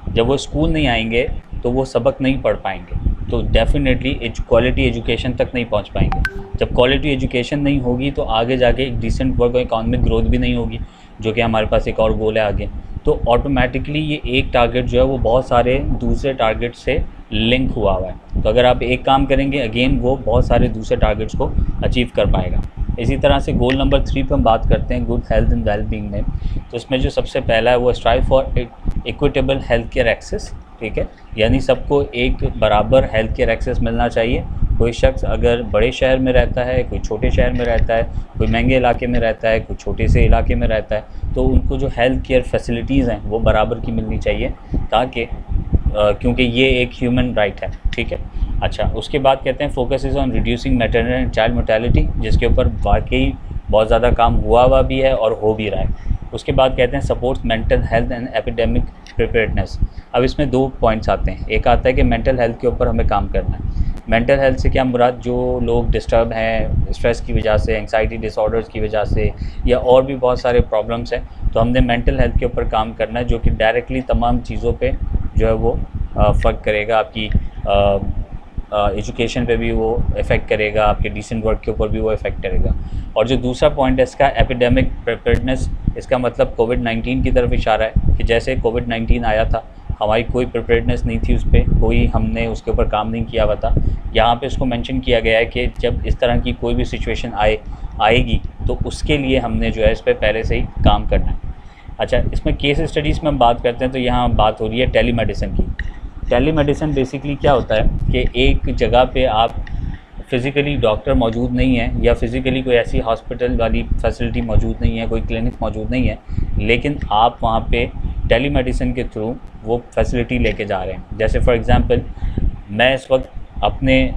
जब वो स्कूल नहीं आएंगे तो वो सबक नहीं पढ़ पाएंगे, तो डेफिनेटली क्वालिटी एजुकेशन तक नहीं पहुंच पाएंगे। जब क्वालिटी एजुकेशन नहीं होगी तो आगे जाके एक डिसेंट वर्क और इकोनॉमिक ग्रोथ भी नहीं होगी, जो कि हमारे पास एक और गोल है आगे। तो ऑटोमेटिकली ये एक टारगेट जो है वो बहुत सारे दूसरे टारगेट से लिंक हुआ है। तो अगर आप एक काम करेंगे, अगेन वो बहुत सारे दूसरे टारगेट्स को अचीव कर पाएगा। इसी तरह से गोल नंबर 3 पे हम बात करते हैं good health and well being में। तो इसमें जो सबसे पहला है वो strive for equitable health care access. ठीक है, यानी सबको एक बराबर हेल्थ केयर एक्सेस मिलना चाहिए। कोई शख्स अगर बड़े शहर में रहता है, कोई छोटे शहर में रहता है, कोई महंगे इलाके में रहता है, कोई छोटे से इलाके में रहता है, तो उनको जो हेल्थ केयर फैसिलिटीज़ हैं वो बराबर की मिलनी चाहिए, ताकि क्योंकि ये एक ह्यूमन राइट है। ठीक है, अच्छा, उसके बाद कहते हैं focus is on reducing maternal and child mortality, जिसके ऊपर वाकई बहुत ज़्यादा काम हुआ भी है और हो भी रहा है। उसके बाद कहते हैं supports mental health and epidemic preparedness. अब इसमें 2 पॉइंट्स आते हैं। एक आता है कि मेंटल हेल्थ के ऊपर हमें काम करना है। मेंटल हेल्थ से क्या मुराद? जो लोग डिस्टर्ब हैं स्ट्रेस की वजह से, एंग्जाइटी डिसऑर्डर्स की वजह से, या और भी बहुत सारे प्रॉब्लम्स हैं, तो हमने मेंटल हेल्थ के ऊपर काम करना है, जो कि डायरेक्टली तमाम चीज़ों पे जो है वो फ़र्क करेगा। आपकी एजुकेशन पे भी वो इफ़ेक्ट करेगा, आपके डिसेंट वर्क के ऊपर भी वो इफ़ेक्ट करेगा। और जो दूसरा पॉइंट है इसका एपिडेमिक प्रिपेयर्डनेस, इसका मतलब कोविड-19 की तरफ इशारा है कि जैसे कोविड-19 आया था, हमारी कोई प्रिपेयर्डनेस नहीं थी उस पर, कोई हमने उसके ऊपर काम नहीं किया हुआ था। यहाँ पे इसको मेंशन किया गया है कि जब इस तरह की कोई भी सिचुएशन आएगी तो उसके लिए हमने जो है इस पर पहले से ही काम करना है। अच्छा, इसमें केस स्टडीज़ में हम बात करते हैं तो यहाँ बात हो रही है टेलीमेडिसिन की। टेलीमेडिसिन बेसिकली क्या होता है कि एक जगह पे आप फिज़िकली डॉक्टर मौजूद नहीं है, या फिज़िकली कोई ऐसी हॉस्पिटल वाली फैसिलिटी मौजूद नहीं है, कोई क्लिनिक मौजूद नहीं है, लेकिन आप वहाँ पे टेलीमेडिसिन के थ्रू वो फैसिलिटी लेके जा रहे हैं। जैसे फॉर एग्ज़ाम्पल, मैं इस वक्त अपने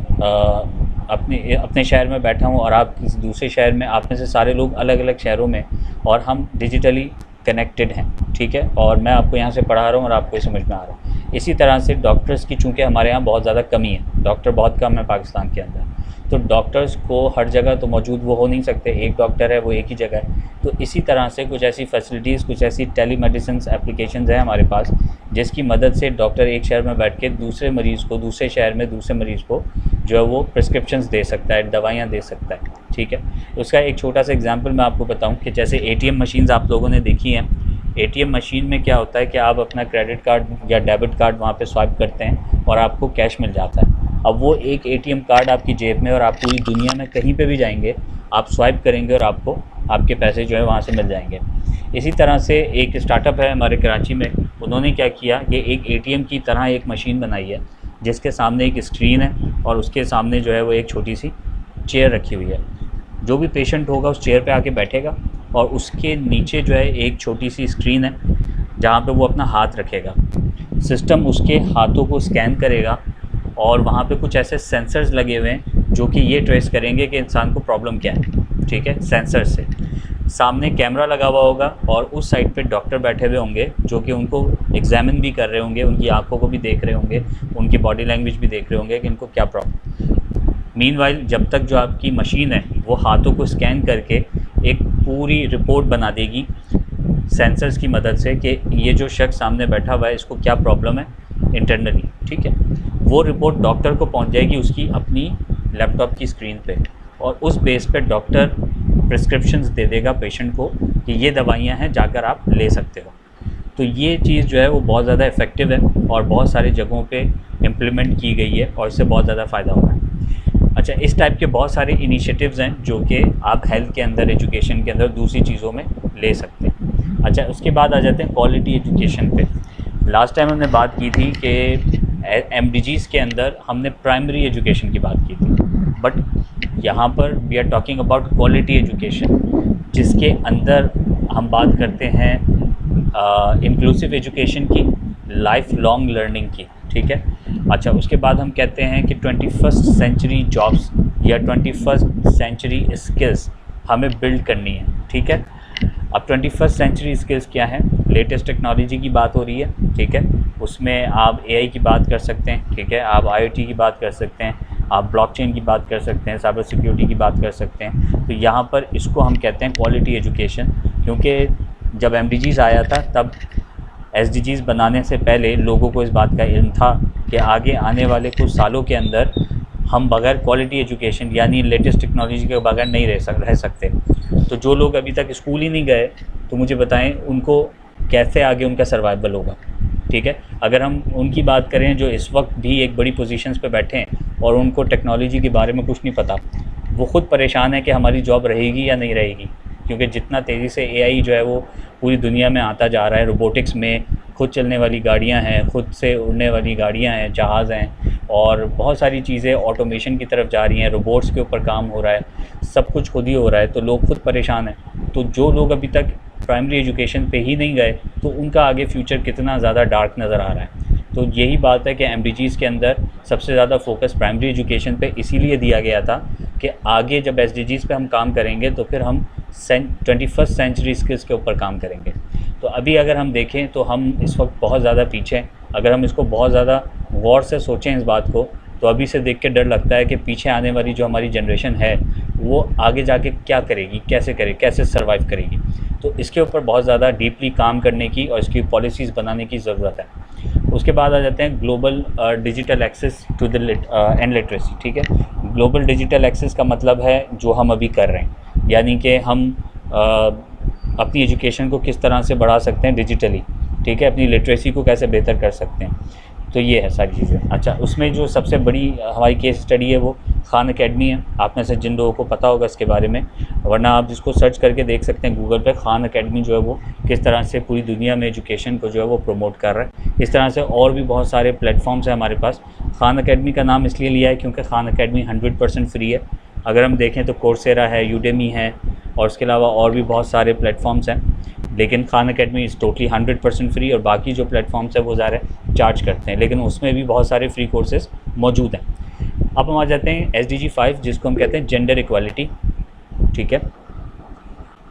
शहर में बैठा हूँ और आप किसी दूसरे शहर में, आप में से सारे लोग अलग अलग शहरों में, और हम डिजिटली कनेक्टेड हैं। ठीक है, और मैं आपको यहाँ से पढ़ा रहा हूँ और आपको समझ में आ रहा है। इसी तरह से डॉक्टर्स की, चूँकि हमारे यहाँ बहुत ज़्यादा कमी है, डॉक्टर बहुत कम है पाकिस्तान के अंदर, तो डॉक्टर्स को हर जगह तो मौजूद वो हो नहीं सकते, एक डॉक्टर है वो एक ही जगह है। तो इसी तरह से कुछ ऐसी फैसिलिटीज़, कुछ ऐसी टेलीमेडिसिन एप्लीकेशंस हैं हमारे पास, जिसकी मदद से डॉक्टर एक शहर में बैठ के दूसरे मरीज़ को, दूसरे शहर में दूसरे मरीज़ को जो है वो प्रिस्क्रिप्शंस दे सकता है, दवाइयाँ दे सकता है। ठीक है, उसका एक छोटा सा एग्जांपल मैं आपको बताऊं कि जैसे ATM मशीन्स आप लोगों ने देखी हैं। ATM मशीन में क्या होता है कि आप अपना क्रेडिट कार्ड या डेबिट कार्ड वहाँ पे स्वाइप करते हैं और आपको कैश मिल जाता है। अब वो एक ATM कार्ड आपकी जेब में, और आप पूरी दुनिया में कहीं पे भी जाएंगे, आप स्वाइप करेंगे और आपको आपके पैसे जो है वहाँ से मिल जाएंगे। इसी तरह से एक स्टार्टअप है हमारे कराची में, उन्होंने क्या किया कि एक ATM की तरह एक मशीन बनाई है, जिसके सामने एक स्क्रीन है और उसके सामने जो है वो एक छोटी सी चेयर रखी हुई है। जो भी पेशेंट होगा उस चेयर पे आके बैठेगा और उसके नीचे जो है एक छोटी सी स्क्रीन है जहाँ पे वो अपना हाथ रखेगा। सिस्टम उसके हाथों को स्कैन करेगा और वहाँ पे कुछ ऐसे सेंसर्स लगे हुए हैं जो कि ये ट्रेस करेंगे कि इंसान को प्रॉब्लम क्या है। ठीक है, सेंसर से सामने कैमरा लगा हुआ होगा और उस साइड पे डॉक्टर बैठे हुए होंगे जो कि उनको एग्जामिन भी कर रहे होंगे, उनकी आंखों को भी देख रहे होंगे, उनकी बॉडी लैंग्वेज भी देख रहे होंगे कि इनको क्या प्रॉब्लम। मीनवाइल जब तक जो आपकी मशीन है वो हाथों को स्कैन करके एक पूरी रिपोर्ट बना देगी सेंसर्स की मदद से कि ये जो शख्स सामने बैठा हुआ है इसको क्या प्रॉब्लम है इंटरनली, ठीक है, वो रिपोर्ट डॉक्टर को पहुंच जाएगी उसकी अपनी लैपटॉप की स्क्रीन पे, और उस बेस पे डॉक्टर प्रिस्क्रिप्शंस दे देगा पेशेंट को कि ये दवाइयाँ हैं, जाकर आप ले सकते हो। तो ये चीज़ जो है वो बहुत ज़्यादा इफ़ेक्टिव है और बहुत सारी जगहों पे इम्प्लीमेंट की गई है और इससे बहुत ज़्यादा फ़ायदा हो रहा है। अच्छा, इस टाइप के बहुत सारे इनिशिएटिव्स हैं जो कि आप हेल्थ के अंदर, एजुकेशन के अंदर, दूसरी चीज़ों में ले सकते हैं। अच्छा, उसके बाद आ जाते हैं क्वालिटी एजुकेशन पे। लास्ट टाइम हमने बात की थी कि MDGs के अंदर हमने प्राइमरी एजुकेशन की बात की थी, बट यहाँ पर we are talking about quality education, जिसके अंदर हम बात करते हैं इंक्लूसिव एजुकेशन की, लाइफ लॉन्ग लर्निंग की, ठीक है। अच्छा, उसके बाद हम कहते हैं कि 21st सेंचुरी जॉब्स या 21st सेंचुरी स्किल्स हमें बिल्ड करनी है, ठीक है। अब 21st सेंचुरी स्किल्स क्या है? लेटेस्ट टेक्नोलॉजी की बात हो रही है, ठीक है, उसमें आप AI की बात कर सकते हैं, ठीक है, आप IoT की बात कर सकते हैं, आप ब्लॉकचेन की बात कर सकते हैं, साइबर सिक्योरिटी की बात कर सकते हैं। तो यहाँ पर इसको हम कहते हैं क्वालिटी एजुकेशन, क्योंकि जब MDGs आया था तब SDGs बनाने से पहले लोगों को इस बात का इल्म था कि आगे आने वाले कुछ सालों के अंदर हम बगैर क्वालिटी एजुकेशन यानी लेटेस्ट टेक्नोलॉजी के बगैर नहीं रह सकते। तो जो लोग अभी तक स्कूल ही नहीं गए, तो मुझे बताएं उनको कैसे आगे उनका सर्वाइवल होगा, ठीक है। अगर हम उनकी बात करें जो इस वक्त भी एक बड़ी पोजीशंस पे बैठे हैं और उनको टेक्नोलॉजी के बारे में कुछ नहीं पता, वो ख़ुद परेशान है कि हमारी जॉब रहेगी या नहीं रहेगी, क्योंकि जितना तेज़ी से AI जो है वो पूरी दुनिया में आता जा रहा है। रोबोटिक्स में खुद चलने वाली गाड़ियां हैं, खुद से उड़ने वाली गाड़ियां हैं, जहाज़ हैं, और बहुत सारी चीज़ें ऑटोमेशन की तरफ जा रही हैं, रोबोट्स के ऊपर काम हो रहा है, सब कुछ खुद ही हो रहा है, तो लोग खुद परेशान हैं। तो जो लोग अभी तक प्राइमरी एजुकेशन पे ही नहीं गए, तो उनका आगे फ्यूचर कितना ज़्यादा डार्क नज़र आ रहा है। तो यही बात है कि MDGs के अंदर सबसे ज़्यादा फोकस प्राइमरी एजुकेशन पे इसीलिए दिया गया था कि आगे जब SDGs पे हम काम करेंगे तो फिर हम 21st सेंचुरी स्किल्स के ऊपर काम करेंगे। तो अभी अगर हम देखें तो हम इस वक्त बहुत ज़्यादा पीछे हैं। अगर हम इसको बहुत ज़्यादा गौर से सोचें इस बात को, तो अभी से देख के डर लगता है कि पीछे आने वाली जो हमारी जनरेशन है वो आगे जाके क्या करेगी, कैसे सर्वाइव करेगी। तो इसके ऊपर बहुत ज़्यादा डीपली काम करने की और इसकी पॉलिसीज़ बनाने की ज़रूरत है। उसके बाद आ जाते हैं global digital access to the end literacy, ठीक है। ग्लोबल डिजिटल एक्सेस का मतलब है जो हम अभी कर रहे हैं, यानी कि हम अपनी एजुकेशन को किस तरह से बढ़ा सकते हैं डिजिटली, ठीक है, अपनी लिटरेसी को कैसे बेहतर कर सकते हैं। तो ये है सारी चीज़ें। अच्छा, उसमें जो सबसे बड़ी हमारी केस स्टडी है वो खान अकेडमी है। आप में से जिन लोगों को पता होगा इसके बारे में, वरना आप इसको सर्च करके देख सकते हैं गूगल पे, खान अकेडमी जो है वो किस तरह से पूरी दुनिया में एजुकेशन को जो है वो प्रमोट कर रहा है। इस तरह से और भी बहुत सारे प्लेटफॉर्म्स हैं हमारे पास। खान अकेडमी का नाम इसलिए लिया है क्योंकि खान अकेडमी 100% फ्री है। अगर हम देखें तो कोर्सेरा है, यूडेमी है, और उसके अलावा और भी बहुत सारे प्लेटफॉर्म्स हैं, लेकिन Khan academy is totally 100% free, और बाकी जो प्लेटफॉर्म्स हैं वो ज़्यादा चार्ज करते हैं, लेकिन उसमें भी बहुत सारे फ्री कोर्सेज मौजूद हैं। अब हम आ जाते हैं SDG 5, जिसको हम कहते हैं जेंडर इक्वालिटी, ठीक है।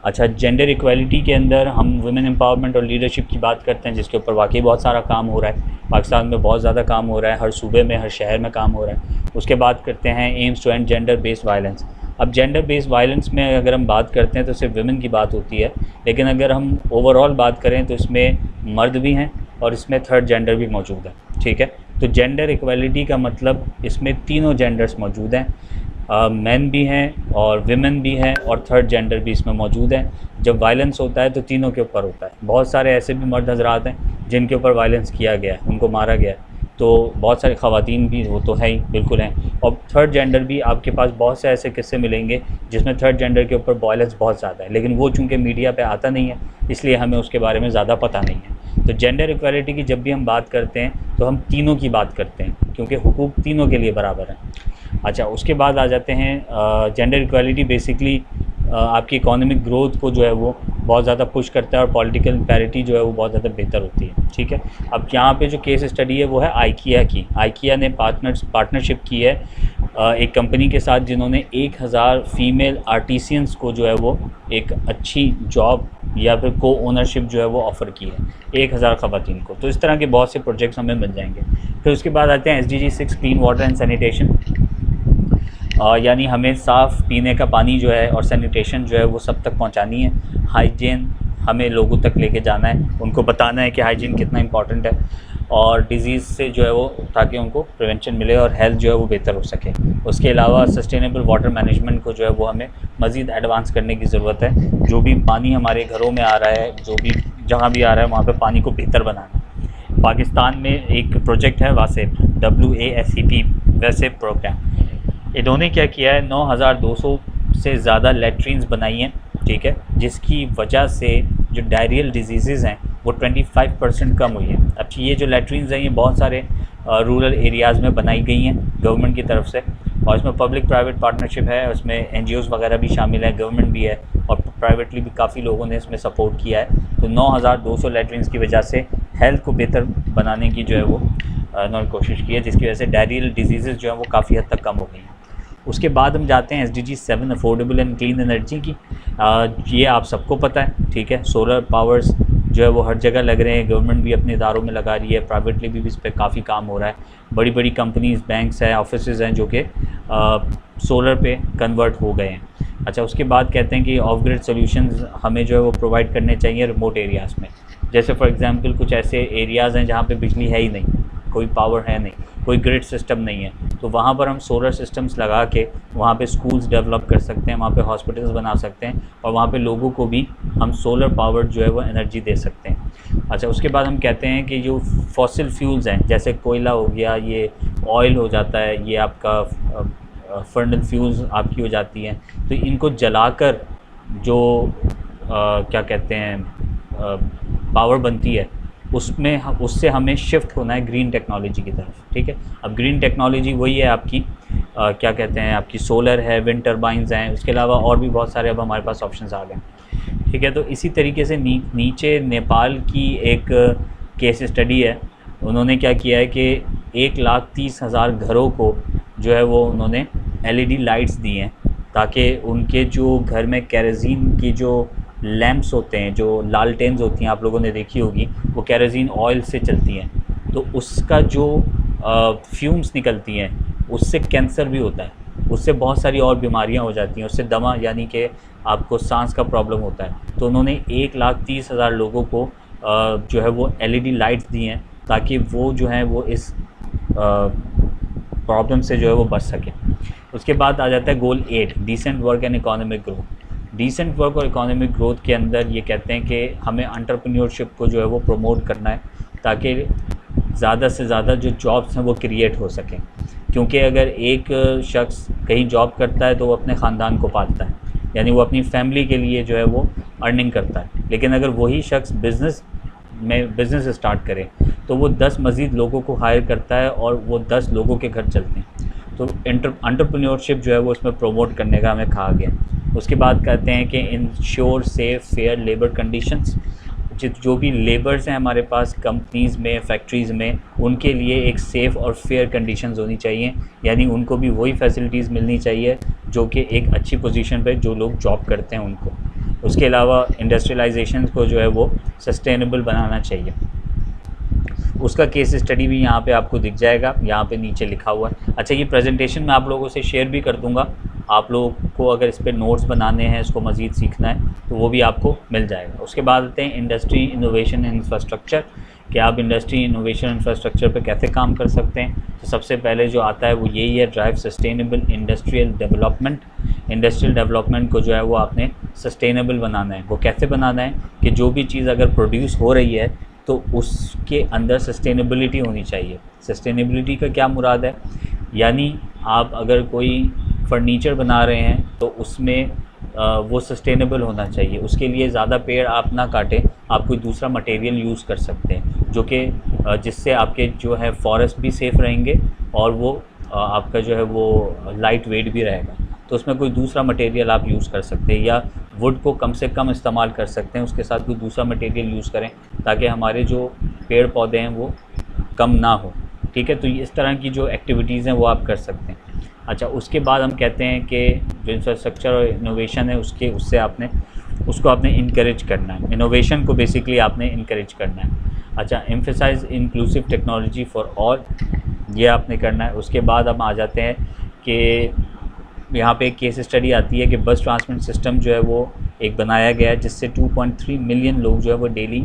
अच्छा, जेंडर इक्वालिटी के अंदर हम वुमेन एम्पावरमेंट और लीडरशिप की बात करते हैं, जिसके ऊपर वाकई बहुत सारा काम हो रहा है। पाकिस्तान में बहुत ज़्यादा काम हो रहा है, हर सूबे में, हर शहर में काम हो रहा है। उसके बाद करते हैं aims to end gender based violence. अब जेंडर बेस्ड वायलेंस में अगर हम बात करते हैं तो सिर्फ वुमेन की बात होती है, लेकिन अगर हम ओवरऑल बात करें तो इसमें मर्द भी हैं और इसमें थर्ड जेंडर भी मौजूद है, ठीक है। तो जेंडर इक्वालिटी का मतलब इसमें तीनों जेंडर्स मौजूद हैं, मेन भी हैं और विमेन भी हैं और थर्ड जेंडर भी इसमें मौजूद है। जब वायलेंस होता है तो तीनों के ऊपर होता है। बहुत सारे ऐसे भी मर्द हजरात हैं जिनके ऊपर वायलेंस किया गया है, उनको मारा गया है, तो बहुत सारी ख़वातीन भी वो तो है ही, बिल्कुल हैं। और थर्ड जेंडर भी आपके पास बहुत से ऐसे किस्से मिलेंगे जिसमें थर्ड जेंडर के ऊपर वायलेंस बहुत ज़्यादा है, लेकिन वो चूँकि मीडिया पे आता नहीं है इसलिए हमें उसके बारे में ज़्यादा पता नहीं है। तो जेंडर इक्वालिटी की जब भी हम बात करते हैं तो हम तीनों की बात करते हैं, क्योंकि हुकूक तीनों के लिए बराबर हैं। अच्छा, उसके बाद आ जाते हैं जेंडर इक्वालिटी बेसिकली आपकी इकोनॉमिक ग्रोथ को जो है वो बहुत ज़्यादा पुश करता है और पॉलिटिकल पैरिटी जो है वो बहुत ज़्यादा बेहतर होती है, ठीक है। अब यहाँ पे जो केस स्टडी है वो है आइकिया की। आइकिया ने पार्टनरशिप की है एक कंपनी के साथ, जिन्होंने 1000 फीमेल आर्टिसियंस को जो है वो एक अच्छी जॉब या फिर को ओनरशिप जो है वो ऑफ़र की है 1000 ख़वातीन को। तो इस तरह के बहुत से प्रोजेक्ट्स हमें मिल जाएंगे। फिर उसके बाद आते हैं SDG 6 clean water and sanitation. यानी हमें साफ़ पीने का पानी जो है और सैनिटेशन जो है वो सब तक पहुंचानी है। हाइजीन हमें लोगों तक लेके जाना है, उनको बताना है कि हाइजीन कितना इंपॉर्टेंट है और डिज़ीज़ से जो है वो ताकि उनको प्रिवेंशन मिले और हेल्थ जो है वो बेहतर हो सके। उसके अलावा सस्टेनेबल वाटर मैनेजमेंट को जो है वो हमें मज़ीद एडवांस करने की ज़रूरत है। जो भी पानी हमारे घरों में आ रहा है, जो भी जहाँ भी आ रहा है वहाँ पे पानी को बेहतर बनाना। पाकिस्तान में एक प्रोजेक्ट है वासेप, WASEP वैसेप प्रोग्राम। इन्होंने क्या किया है, 9200 से ज़्यादा लेट्रिन्स बनाई हैं, ठीक है, जिसकी वजह से जो डायरियल डिजीज़ हैं वो 25% कम हुई है। अब ये जो लेट्रिन्स हैं ये बहुत सारे रूरल एरियाज़ में बनाई गई हैं गवर्नमेंट की तरफ से, और इसमें पब्लिक प्राइवेट पार्टनरशिप है, उसमें NGOs वगैरह भी शामिल है, गवर्नमेंट भी है और प्राइवेटली भी काफ़ी लोगों ने इसमें सपोर्ट किया है। तो 9200 लेट्रिन्स की वजह से हेल्थ को बेहतर बनाने की जो है वो उन्होंने कोशिश की है, जिसकी वजह से डायरियल डिजीज़ जो हैं वो काफ़ी हद तक कम हो गई हैं। उसके बाद हम जाते हैं SDG 7 affordable and clean energy की। ये आप सबको पता है, ठीक है। सोलर पावर्स जो है वो हर जगह लग रहे हैं, गवर्नमेंट भी अपने इदारों में लगा रही है, प्राइवेटली भी इस पर काफ़ी काम हो रहा है। बड़ी बड़ी कंपनीज़, बैंक्स हैं, ऑफिसेज़ हैं जो कि सोलर पे कन्वर्ट हो गए हैं। अच्छा, उसके बाद कहते हैं कि ऑफ ग्रिड सोल्यूशंस हमें जो है वो प्रोवाइड करने चाहिए रिमोट एरियाज़ में। जैसे फॉर एग्जांपल कुछ ऐसे एरियाज़ हैं जहाँ पे बिजली है ही नहीं, कोई पावर है नहीं, कोई ग्रिड सिस्टम नहीं है, तो वहाँ पर हम सोलर सिस्टम्स लगा के वहाँ पे स्कूल्स डेवलप कर सकते हैं, वहाँ पे हॉस्पिटल्स बना सकते हैं और वहाँ पे लोगों को भी हम सोलर पावर जो है वो एनर्जी दे सकते हैं। अच्छा, उसके बाद हम कहते हैं कि जो फॉसिल फ्यूल्स हैं जैसे कोयला हो गया, ये ऑयल हो जाता है, ये आपका फर्नल फ्यूल्स आपकी हो जाती हैं, तो इनको जलाकर जो क्या कहते हैं पावर बनती है उससे हमें शिफ्ट होना है ग्रीन टेक्नोलॉजी की तरफ, ठीक है। अब ग्रीन टेक्नोलॉजी वही है आपकी क्या कहते हैं, आपकी सोलर है, विंड टर्बाइंस हैं, उसके अलावा और भी बहुत सारे अब हमारे पास ऑप्शंस आ गए, ठीक है। तो इसी तरीके से नीचे नेपाल की एक केस स्टडी है, उन्होंने क्या किया है कि 1,30,000 घरों को जो है वो उन्होंने LED लाइट्स दी हैं ताकि उनके जो घर में केरोसिन की जो लैंप्स होते हैं, जो लालटेन्स होती हैं, आप लोगों ने देखी होगी, वो केरोसिन ऑयल से चलती हैं, तो उसका जो फ्यूम्स निकलती हैं उससे कैंसर भी होता है, उससे बहुत सारी और बीमारियां हो जाती हैं, उससे दमा यानी कि आपको सांस का प्रॉब्लम होता है। तो उन्होंने 1,30,000 लोगों को जो है वो LED लाइट्स दी हैं ताकि वो जो है वो इस प्रॉब्लम से जो है वो बच सके। उसके बाद आ जाता है goal 8, decent work and economic growth. Decent work और इकोनॉमिक ग्रोथ के अंदर ये कहते हैं कि हमें एंटरप्रेन्योरशिप को जो है वो प्रमोट करना है ताकि ज़्यादा से ज़्यादा जो जॉब्स हैं वो क्रिएट हो सकें, क्योंकि अगर एक शख्स कहीं जॉब करता है तो वो अपने ख़ानदान को पालता है, यानी वो अपनी फैमिली के लिए जो है वो अर्निंग करता है। लेकिन अगर वही शख्स बिज़नेस स्टार्ट करे तो वो 10 मज़ीद लोगों को हायर करता है और वो 10 लोगों के घर चलते हैं। तो एंटरप्रेन्योरशिप जो है वो इसमें प्रमोट करने का हमें कहा गया। उसके बाद कहते हैं कि ensure safe fair labour conditions, जो भी लेबर्स हैं हमारे पास कंपनीज़ में, फैक्ट्रीज़ में, उनके लिए एक सेफ़ और फेयर कंडीशंस होनी चाहिए, यानी उनको भी वही फैसिलिटीज़ मिलनी चाहिए जो कि एक अच्छी पोजीशन पे जो लोग जॉब करते हैं उनको। उसके अलावा इंडस्ट्रियलाइजेशन को जो है वो सस्टेनेबल बनाना चाहिए। उसका केस स्टडी भी यहाँ पे आपको दिख जाएगा, यहाँ पे नीचे लिखा हुआ है। अच्छा, ये प्रेजेंटेशन मैं आप लोगों से शेयर भी कर दूँगा, आप लोगों को अगर इस पर नोट्स बनाने हैं, इसको मज़ीद सीखना है तो वो भी आपको मिल जाएगा। उसके बाद आते हैं इंडस्ट्री इनोवेशन इंफ्रास्ट्रक्चर, कि आप इंडस्ट्री इनोवेशन इंफ्रास्ट्रक्चर पे कैसे काम कर सकते हैं। तो सबसे पहले जो आता है वो यही है, drive sustainable industrial development. Industrial development को जो है वो आपने सस्टेनेबल बनाना है। वो कैसे बनाना है कि जो भी चीज़ अगर प्रोड्यूस हो रही है तो उसके अंदर सस्टेनेबिलिटी होनी चाहिए। सस्टेनेबिलिटी का क्या मुराद है, यानी आप अगर कोई फर्नीचर बना रहे हैं तो उसमें वो सस्टेनेबल होना चाहिए, उसके लिए ज़्यादा पेड़ आप ना काटें, आप कोई दूसरा मटेरियल यूज़ कर सकते हैं जो कि जिससे आपके जो है फॉरेस्ट भी सेफ़ रहेंगे और वो आपका जो है वो लाइट वेट भी रहेगा। तो उसमें कोई दूसरा मटेरियल आप यूज़ कर सकते हैं, या वुड को कम से कम इस्तेमाल कर सकते हैं, उसके साथ कोई दूसरा मटेरियल यूज़ करें ताकि हमारे जो पेड़ पौधे हैं वो कम ना हो, ठीक है। तो इस तरह की जो एक्टिविटीज़ हैं वो आप कर सकते हैं। अच्छा, उसके बाद हम कहते हैं कि जो इंफ्रास्ट्रक्चर और इनोवेशन है उससे उसको आपने इनकरेज करना है। इनोवेशन को बेसिकली आपने इनकरेज करना है। अच्छा, emphasize inclusive technology for all, ये आपने करना है। उसके बाद हम आ जाते हैं कि यहाँ पे एक केस स्टडी आती है कि बस ट्रांसपोर्ट सिस्टम जो है वो एक बनाया गया है जिससे 2.3 मिलियन लोग जो है वो डेली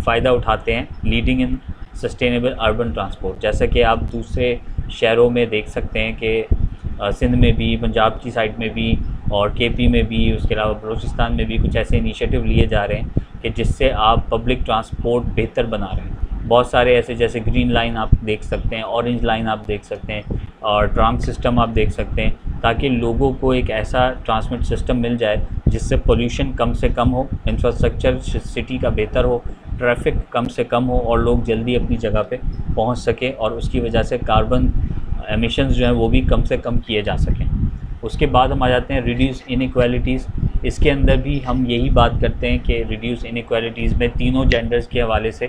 फ़ायदा उठाते हैं, leading in sustainable urban transport. जैसा कि आप दूसरे शहरों में देख सकते हैं कि सिंध में भी, पंजाब की साइड में भी और केपी में भी, उसके अलावा बलूचिस्तान में भी कुछ ऐसे इनिशिएटिव लिए जा रहे हैं कि जिससे आप पब्लिक ट्रांसपोर्ट बेहतर बना रहे हैं। बहुत सारे ऐसे, जैसे ग्रीन लाइन आप देख सकते हैं, ऑरेंज लाइन आप देख सकते हैं और ट्राम सिस्टम आप देख सकते हैं, ताकि लोगों को एक ऐसा ट्रांसपोर्ट सिस्टम मिल जाए जिससे पोल्यूशन कम से कम हो, इंफ्रास्ट्रक्चर सिटी का बेहतर हो, ट्रैफिक कम से कम हो और लोग जल्दी अपनी जगह पे पहुंच सकें और उसकी वजह से कार्बन एमिशंस जो हैं वो भी कम से कम किए जा सकें। उसके बाद हम आ जाते हैं रिड्यूस इनइक्वालिटीज़। इसके अंदर भी हम यही बात करते हैं कि रिड्यूस इनइक्वालिटीज़ में तीनों जेंडर्स के हवाले से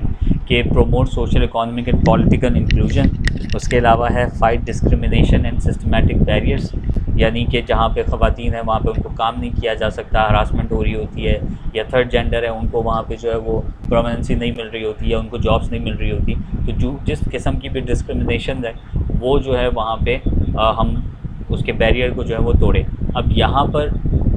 कि promote social economic and political inclusion. उसके अलावा है fight discrimination and systematic barriers, यानी कि जहाँ पे ख़वातीन हैं वहाँ पे उनको काम नहीं किया जा सकता, हरासमेंट हो रही होती है, या थर्ड जेंडर है उनको वहाँ पे जो है वो प्रोमिनेंसी नहीं मिल रही होती है, उनको जॉब्स नहीं मिल रही होती। तो जो जिस किस्म की भी डिस्क्रिमिनेशन है वो जो है वहाँ पे हम उसके बैरियर को जो है वो तोड़े। अब यहाँ पर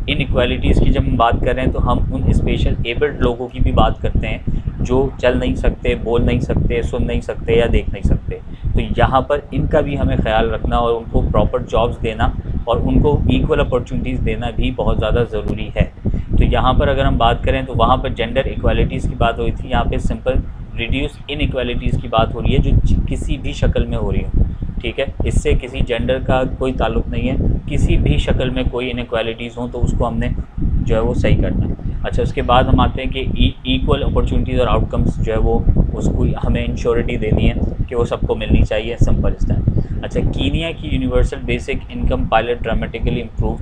इनइक्वालिटीज़ की जब हम बात कर रहे हैं तो हम उन स्पेशल एबल्ड लोगों की भी बात करते हैं जो चल नहीं सकते, बोल नहीं सकते, सुन नहीं सकते या देख नहीं सकते। तो यहाँ पर इनका भी हमें ख्याल रखना और उनको प्रॉपर जॉब्स देना और उनको इक्वल अपॉर्चुनिटीज़ देना भी बहुत ज़्यादा ज़रूरी है। तो यहाँ पर अगर हम बात करें तो वहाँ पर जेंडर इक्वालिटीज़ की बात हुई थी, यहाँ पे सिंपल रिड्यूस इनइक्वालिटीज़ की बात हो रही है जो किसी भी शक्ल में हो रही हो। ठीक है, इससे किसी जेंडर का कोई ताल्लुक़ नहीं है, किसी भी शक्ल में कोई इनइक्वालिटीज़ हो तो उसको हमने जो है वो सही करना है। अच्छा, उसके बाद हम आते हैं कि इक्वल अपॉर्चुनिटीज़ और आउटकम्स जो है वो उसको हमें इंश्योरिटी देनी है कि वो सबको मिलनी चाहिए, सिंपल इस टाइम। अच्छा, कीनिया की universal basic income pilot dramatically improve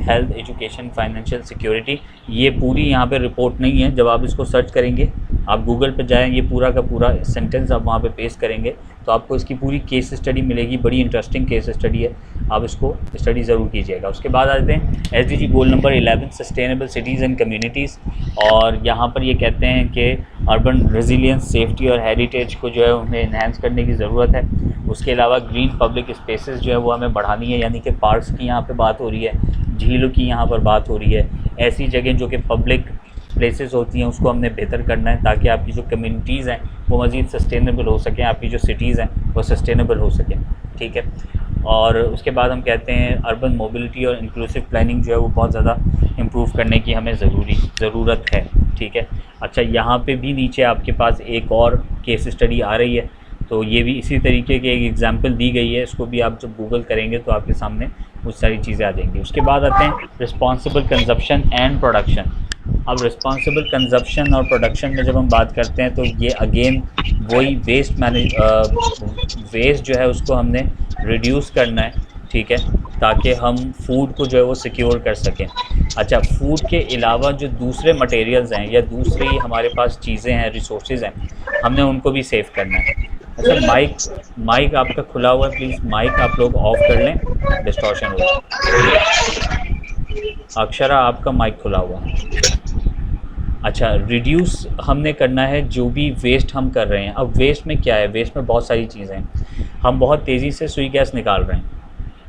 health, education, financial security. ये पूरी यहाँ पे रिपोर्ट नहीं है, जब आप इसको सर्च करेंगे, आप गूगल पे जाएँ, ये पूरा का पूरा सेंटेंस आप वहाँ पे पेस्ट करेंगे तो आपको इसकी पूरी केस स्टडी मिलेगी। बड़ी इंटरेस्टिंग केस स्टडी है, आप इसको स्टडी ज़रूर कीजिएगा। उसके बाद आते हैं SDG goal number 11 sustainable cities and communities, और यहाँ पर ये कहते हैं कि अर्बन रेजिलियंस, सेफ्टी और हेरिटेज को जो है उन्हें इन्हेंस करने की ज़रूरत है। उसके अलावा ग्रीन पब्लिक स्पेसेस जो है वो हमें बढ़ानी है, यानी कि पार्क्स की यहाँ पे बात हो रही है, झीलों की यहाँ पर बात हो रही है। ऐसी जगह जो कि पब्लिक प्लेसेस होती हैं उसको हमने बेहतर करना है ताकि आपकी जो कम्युनिटीज़ हैं वो मज़ीद सस्टेनेबल हो सकें, आपकी जो सिटीज़ हैं वो सस्टेनेबल हो सकें। ठीक है, और उसके बाद हम कहते हैं अर्बन मोबिलिटी और इंक्लूसिव प्लानिंग जो है वो बहुत ज़्यादा इम्प्रूव करने की हमें ज़रूरत है। ठीक है, अच्छा, यहाँ पे भी नीचे आपके पास एक और केस स्टडी आ रही है, तो ये भी इसी तरीके की एक एग्जांपल दी गई है, इसको भी आप जब गूगल करेंगे तो आपके सामने बहुत सारी चीज़ें आ जाएंगी। उसके बाद आते हैं रिस्पॉन्सिबल कंजप्शन एंड प्रोडक्शन। अब रिस्पॉन्सिबल कंजप्शन और प्रोडक्शन में जब हम बात करते हैं तो ये अगेन वही वेस्ट जो है उसको हमने रिड्यूस करना है। ठीक है, ताकि हम फूड को जो है वो सिक्योर कर सकें। अच्छा, फूड के अलावा जो दूसरे मटेरियल्स हैं या दूसरी हमारे पास चीज़ें हैं, रिसोर्सेज हैं, हमने उनको भी सेव करना है। अच्छा, माइक आपका खुला हुआ है, प्लीज़ माइक आप लोग ऑफ कर लें, डिस्टॉर्शन हो रहा है। अक्षरा, आपका माइक खुला हुआ है। अच्छा, रिड्यूस हमने करना है जो भी वेस्ट हम कर रहे हैं। अब वेस्ट में क्या है, वेस्ट में बहुत सारी चीज़ें हैं। हम बहुत तेज़ी से सुई गैस निकाल रहे हैं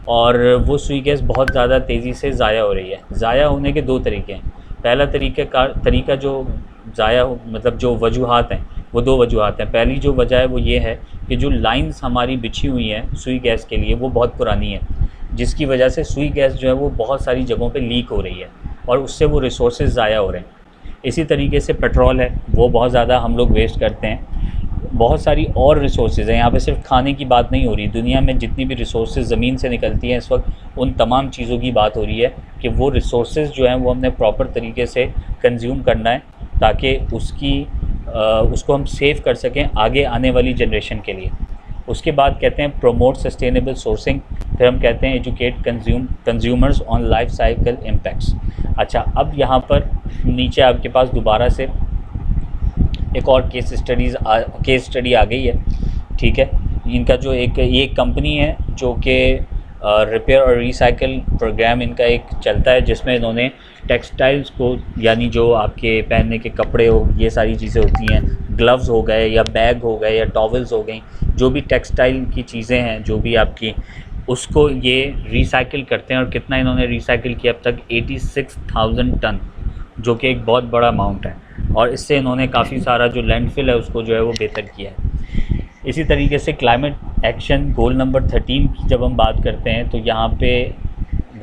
और वो सुई गैस बहुत ज़्यादा तेज़ी से ज़ाया हो रही है। ज़ाया होने के दो तरीके हैं। पहला तरीका जो ज़ाया मतलब जो वजूहात हैं वो दो वजूहात हैं। पहली जो वजह है वो ये है कि जो लाइंस हमारी बिछी हुई हैं सुई गैस के लिए वो बहुत पुरानी है, जिसकी वजह से सुई गैस जो है वो बहुत सारी जगहों पे लीक हो रही है और उससे वो रिसोर्सेज ज़ाया हो रहे हैं। इसी तरीके से पेट्रोल है, वो बहुत ज़्यादा हम लोग वेस्ट करते हैं। बहुत सारी और रिसोर्सेज हैं, यहाँ पे सिर्फ खाने की बात नहीं हो रही, दुनिया में जितनी भी रिसोर्सेज ज़मीन से निकलती हैं इस वक्त उन तमाम चीज़ों की बात हो रही है कि वो रिसोर्सेज जो हैं वो हमने प्रॉपर तरीके से कंज्यूम करना है ताकि उसको हम सेव कर सकें आगे आने वाली जनरेशन के लिए। उसके बाद कहते हैं प्रोमोट सस्टेनेबल सोर्सिंग, फिर हम कहते हैं educate consumers on life cycle impacts. अच्छा, अब यहाँ पर नीचे आपके पास दोबारा से एक और केस स्टडी आ गई है। ठीक है, इनका जो ये कंपनी है जो कि रिपेयर और रिसाइकिल प्रोग्राम इनका एक चलता है, जिसमें इन्होंने टेक्सटाइल्स को, यानी जो आपके पहनने के कपड़े हो, ये सारी चीज़ें होती हैं, ग्लव्स हो गए या बैग हो गए या टॉवल्स हो गई, जो भी टेक्सटाइल की चीज़ें हैं, जो भी आपकी उसको ये रिसाइकिल करते हैं। और कितना इन्होंने रिसाइकिल किया अब तक? 86,000 टन, जो कि एक बहुत बड़ा अमाउंट है। और इससे इन्होंने काफ़ी सारा जो लैंडफिल है उसको जो है वो बेहतर किया है। इसी तरीके से क्लाइमेट एक्शन गोल नंबर 13 की जब हम बात करते हैं तो यहाँ पे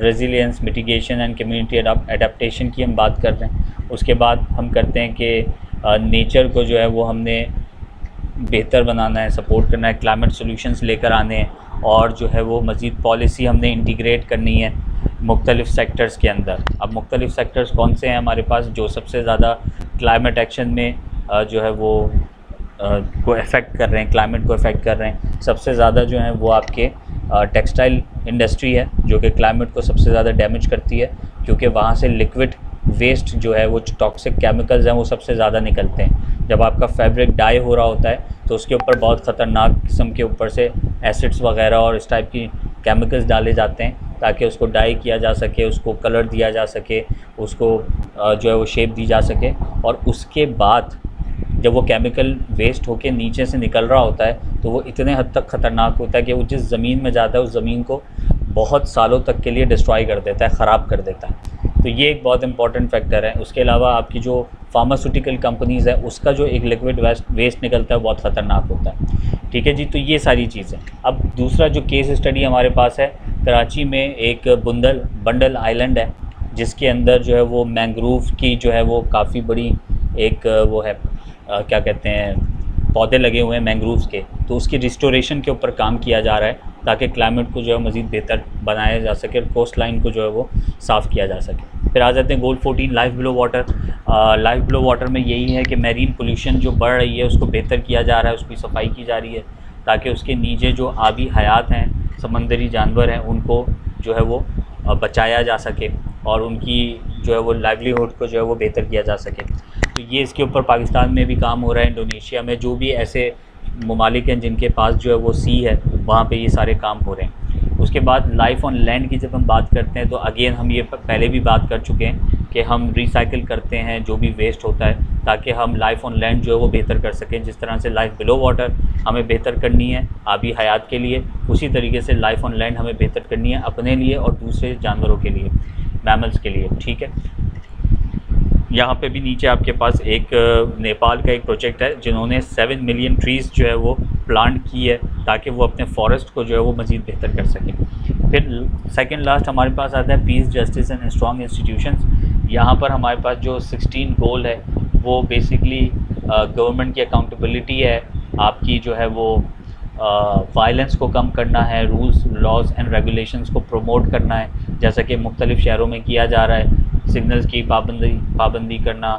resilience, mitigation and community adaptation की हम बात कर रहे हैं। उसके बाद हम करते हैं कि नेचर को जो है वो हमने बेहतर बनाना है, सपोर्ट करना है, क्लाइमेट सॉल्यूशंस लेकर आने हैं, और जो है वो मज़ीद पॉलिसी हमने इंटीग्रेट करनी है मुख्तलिफ़ सेक्टर्स के अंदर। अब मुख्तलिफ़ सेक्टर्स कौन से हैं हमारे पास जो सबसे ज़्यादा क्लाइमेट एक्शन में जो है वो को अफेक्ट कर रहे हैं, क्लाइमेट को अफेक्ट कर रहे हैं? सबसे ज़्यादा जो है वो आपके टेक्सटाइल इंडस्ट्री है, जो कि क्लाइमेट को सबसे ज़्यादा डैमेज करती है, क्योंकि वहाँ से लिक्विड वेस्ट जो है वो टॉक्सिक केमिकल्स हैं वो सबसे ज़्यादा निकलते हैं। जब आपका फैब्रिक डाई हो रहा होता है तो उसके ऊपर बहुत ख़तरनाक किस्म के ऊपर से एसिड्स वगैरह और इस टाइप की केमिकल्स डाले जाते हैं ताकि उसको डाई किया जा सके, उसको कलर दिया जा सके, उसको जो है वो शेप दी जा सके। और उसके बाद जब वो केमिकल वेस्ट होके नीचे से निकल रहा होता है तो वो इतने हद तक ख़तरनाक होता है कि वो जिस ज़मीन में जाता है उस ज़मीन को बहुत सालों तक के लिए डिस्ट्रॉय कर देता है, ख़राब कर देता है। तो ये एक बहुत इंपॉर्टेंट फैक्टर है। उसके अलावा आपकी जो फार्मास्यूटिकल कंपनीज़ है उसका जो एक लिक्विड वेस्ट निकलता है बहुत ख़तरनाक होता है। ठीक है जी, तो ये सारी चीज़ें। अब दूसरा जो केस स्टडी हमारे पास है, कराची में एक बंडल आइलैंड है जिसके अंदर जो है वो मैंग्रोव की जो है वो काफ़ी बड़ी एक वो है क्या कहते हैं पौधे लगे हुए हैं मैंग्रोव्स के, तो उसकी रिस्टोरेशन के ऊपर काम किया जा रहा है ताकि क्लाइमेट को जो है मज़ीद बेहतर बनाया जा सके और कोस्ट लाइन को जो है वो साफ़ किया जा सके। फिर आ जाते हैं गोल 14 life below water. Life below water में यही है कि मैरीन पोल्यूशन जो बढ़ रही है उसको बेहतर किया जा रहा है, उसकी सफाई की जा रही है ताकि उसके नीचे जो आबी हयात हैं, समंदरी जानवर हैं, उनको जो है वो बचाया जा सके और उनकी जो है वो लाइवलीहुड को जो है वो बेहतर किया जा सके। तो ये इसके ऊपर पाकिस्तान में भी काम हो रहा है, इंडोनेशिया में, जो भी ऐसे ममालिक हैं जिनके पास जो है वो सी है वहाँ पे ये सारे काम हो रहे हैं। उसके बाद लाइफ ऑन लैंड की जब हम बात करते हैं तो अगेन हम ये पहले भी बात कर चुके हैं कि हम रिसाइकिल करते हैं जो भी वेस्ट होता है ताकि हम लाइफ ऑन लैंड जो है वो बेहतर कर सकें। जिस तरह से लाइफ बिलो वाटर हमें बेहतर करनी है आबी हयात के लिए, उसी तरीके से लाइफ ऑन लैंड हमें बेहतर करनी है अपने लिए और दूसरे जानवरों के लिए, मैमल्स के लिए। ठीक है, यहाँ पे भी नीचे आपके पास एक नेपाल का एक प्रोजेक्ट है जिन्होंने 7 मिलियन ट्रीज़ जो है वो प्लांट की है ताकि वो अपने फॉरेस्ट को जो है वो मज़ीद बेहतर कर सकें। फिर सेकंड लास्ट हमारे पास आता है peace, justice and strong institutions. यहाँ पर हमारे पास जो 16 गोल है वो बेसिकली गवर्नमेंट की अकाउंटेबिलिटी है, आपकी जो है वो वायलेंस को कम करना है, रूल्स लॉज एंड रेगुलेशंस को प्रमोट करना है जैसा कि मुख्तलिफ़ शहरों में किया जा रहा है। सिग्नल्स की पाबंदी करना,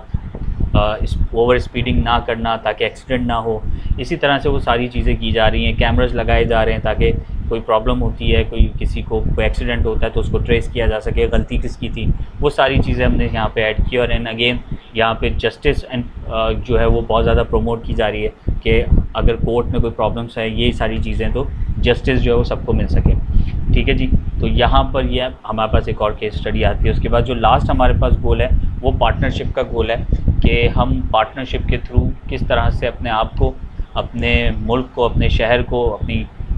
ओवर स्पीडिंग ना करना ताकि एक्सीडेंट ना हो, इसी तरह से वो सारी चीज़ें की जा रही हैं। कैमरास लगाए जा रहे हैं ताकि कोई प्रॉब्लम होती है, किसी को कोई एक्सीडेंट होता है तो उसको ट्रेस किया जा सके, गलती किसकी थी, वो सारी चीज़ें हमने यहाँ पे ऐड की। और एंड अगेन यहाँ पे जस्टिस एंड जो है वो बहुत ज़्यादा प्रमोट की जा रही है कि अगर कोर्ट में कोई प्रॉब्लम्स है, ये सारी चीज़ें, तो जस्टिस जो है वो सबको मिल सके। ठीक है जी, तो यहाँ पर ये हमारे पास एक और केस स्टडी आती है। उसके बाद जो लास्ट हमारे पास गोल है वो पार्टनरशिप का गोल है कि हम पार्टनरशिप के थ्रू किस तरह से अपने आप को, अपने मुल्क को, अपने शहर को,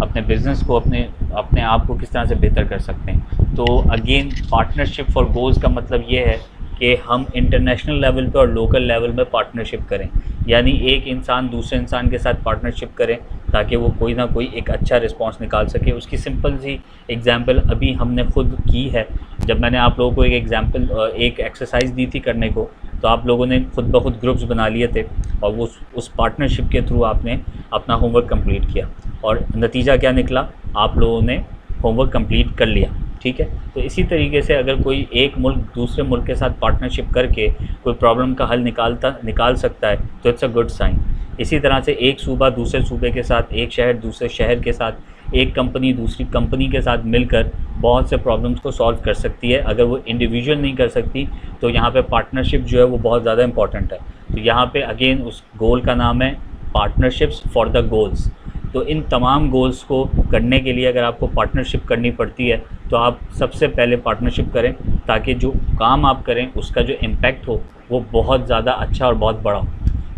अपने बिज़नेस को, अपने आप को किस तरह से बेहतर कर सकते हैं। तो अगेन पार्टनरशिप फॉर गोल्स का मतलब ये है कि हम इंटरनेशनल लेवल पे और लोकल लेवल में पार्टनरशिप करें, यानी एक इंसान दूसरे इंसान के साथ पार्टनरशिप करें ताकि वो कोई ना कोई एक अच्छा रिस्पांस निकाल सके। उसकी सिंपल सी एग्जांपल अभी हमने खुद की है। जब मैंने आप लोगों को एक एक्सरसाइज दी थी करने को, तो आप लोगों ने खुद ब खुद ग्रुप्स बना लिए थे और वो उस पार्टनरशिप के थ्रू आपने अपना होमवर्क कंप्लीट किया और नतीजा क्या निकला, आप लोगों ने होमवर्क कंप्लीट कर लिया। ठीक है, तो इसी तरीके से अगर कोई एक मुल्क दूसरे मुल्क के साथ पार्टनरशिप करके कोई प्रॉब्लम का हल निकाल सकता है तो इट्स अ गुड साइन। इसी तरह से एक सूबा दूसरे सूबे के साथ, एक शहर दूसरे शहर के साथ, एक कंपनी दूसरी कंपनी के साथ मिलकर बहुत से प्रॉब्लम्स को सॉल्व कर सकती है। अगर वो इंडिविजुअल नहीं कर सकती तो यहाँ पे पार्टनरशिप जो है वो बहुत ज़्यादा इंपॉर्टेंट है। तो यहाँ पे अगेन उस गोल का नाम है पार्टनरशिप्स फॉर द गोल्स। तो इन तमाम गोल्स को करने के लिए अगर आपको पार्टनरशिप करनी पड़ती है तो आप सबसे पहले पार्टनरशिप करें ताकि जो काम आप करें उसका जो इम्पैक्ट हो वो बहुत ज़्यादा अच्छा और बहुत बड़ा हो।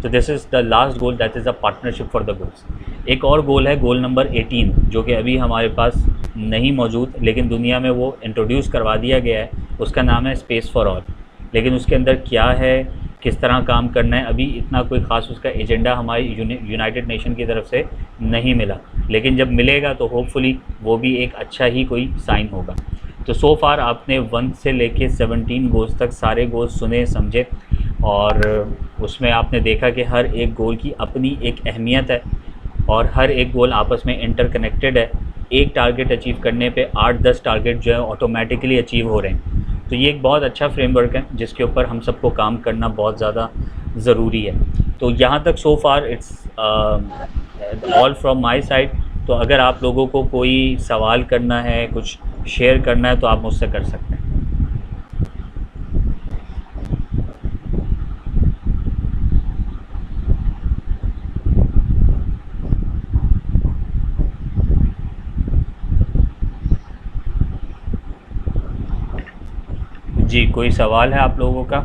तो this is the last goal, that is a partnership for the goals. एक और गोल है गोल नंबर 18 जो कि अभी हमारे पास नहीं मौजूद, लेकिन दुनिया में वो इंट्रोड्यूस करवा दिया गया है, उसका नाम है स्पेस फॉर ऑल। लेकिन उसके अंदर क्या है, किस तरह काम करना है, अभी इतना कोई ख़ास उसका एजेंडा हमारी यूनाइटेड नेशन की तरफ से नहीं मिला, लेकिन जब मिलेगा तो होपफुली वो भी एक अच्छा ही कोई साइन होगा। तो सो फार आपने 1 से लेके 17 गोल्स तक सारे गोल्स सुने समझे, और उसमें आपने देखा कि हर एक गोल की अपनी एक अहमियत है और हर एक गोल आपस में इंटरकनेक्टेड है। एक टारगेट अचीव करने पे 8-10 टारगेट जो है ऑटोमेटिकली अचीव हो रहे हैं। तो ये एक बहुत अच्छा फ्रेमवर्क है जिसके ऊपर हम सबको काम करना बहुत ज़्यादा ज़रूरी है। तो यहाँ तक so far it's all from my side. तो अगर आप लोगों को कोई सवाल करना है, कुछ शेयर करना है, तो आप मुझसे कर सकते हैं। जी, कोई सवाल है आप लोगों का?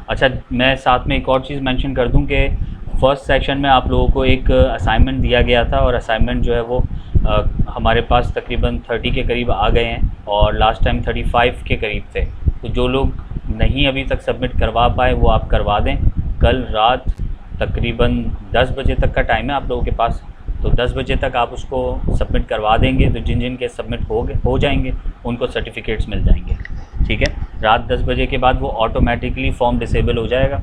अच्छा, मैं साथ में एक और चीज़ मेंशन कर दूं कि फर्स्ट सेक्शन में आप लोगों को एक असाइनमेंट दिया गया था, और असाइनमेंट जो है वो हमारे पास तकरीबन 30 के करीब आ गए हैं, और लास्ट टाइम 35 के करीब थे। तो जो लोग नहीं अभी तक सबमिट करवा पाए वो आप करवा दें। कल रात तकरीबन 10 बजे तक का टाइम है आप लोगों के पास, तो 10 बजे तक आप उसको सबमिट करवा देंगे, तो जिन जिन के सबमिट हो जाएंगे उनको सर्टिफिकेट्स मिल जाएंगे। ठीक है, रात 10 बजे के बाद वो ऑटोमेटिकली फॉर्म डिसेबल हो जाएगा।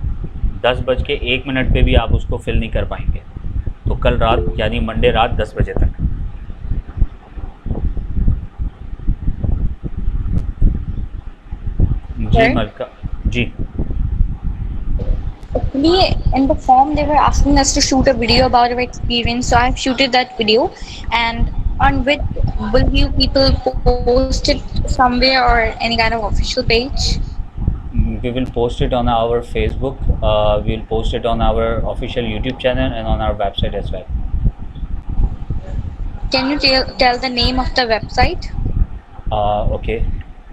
10:01 पे भी आप उसको फिल नहीं कर पाएंगे। तो कल रात यानी मंडे रात 10 बजे तक। जी मलका जी। Actually, in the form they were asking us to shoot a video about our experience, so I've shooted that video. And on which will you people post it somewhere or any kind of official page? We will post it on our Facebook, we will post it on our official YouTube channel and on our website as well. Can you tell the name of the website? Okay,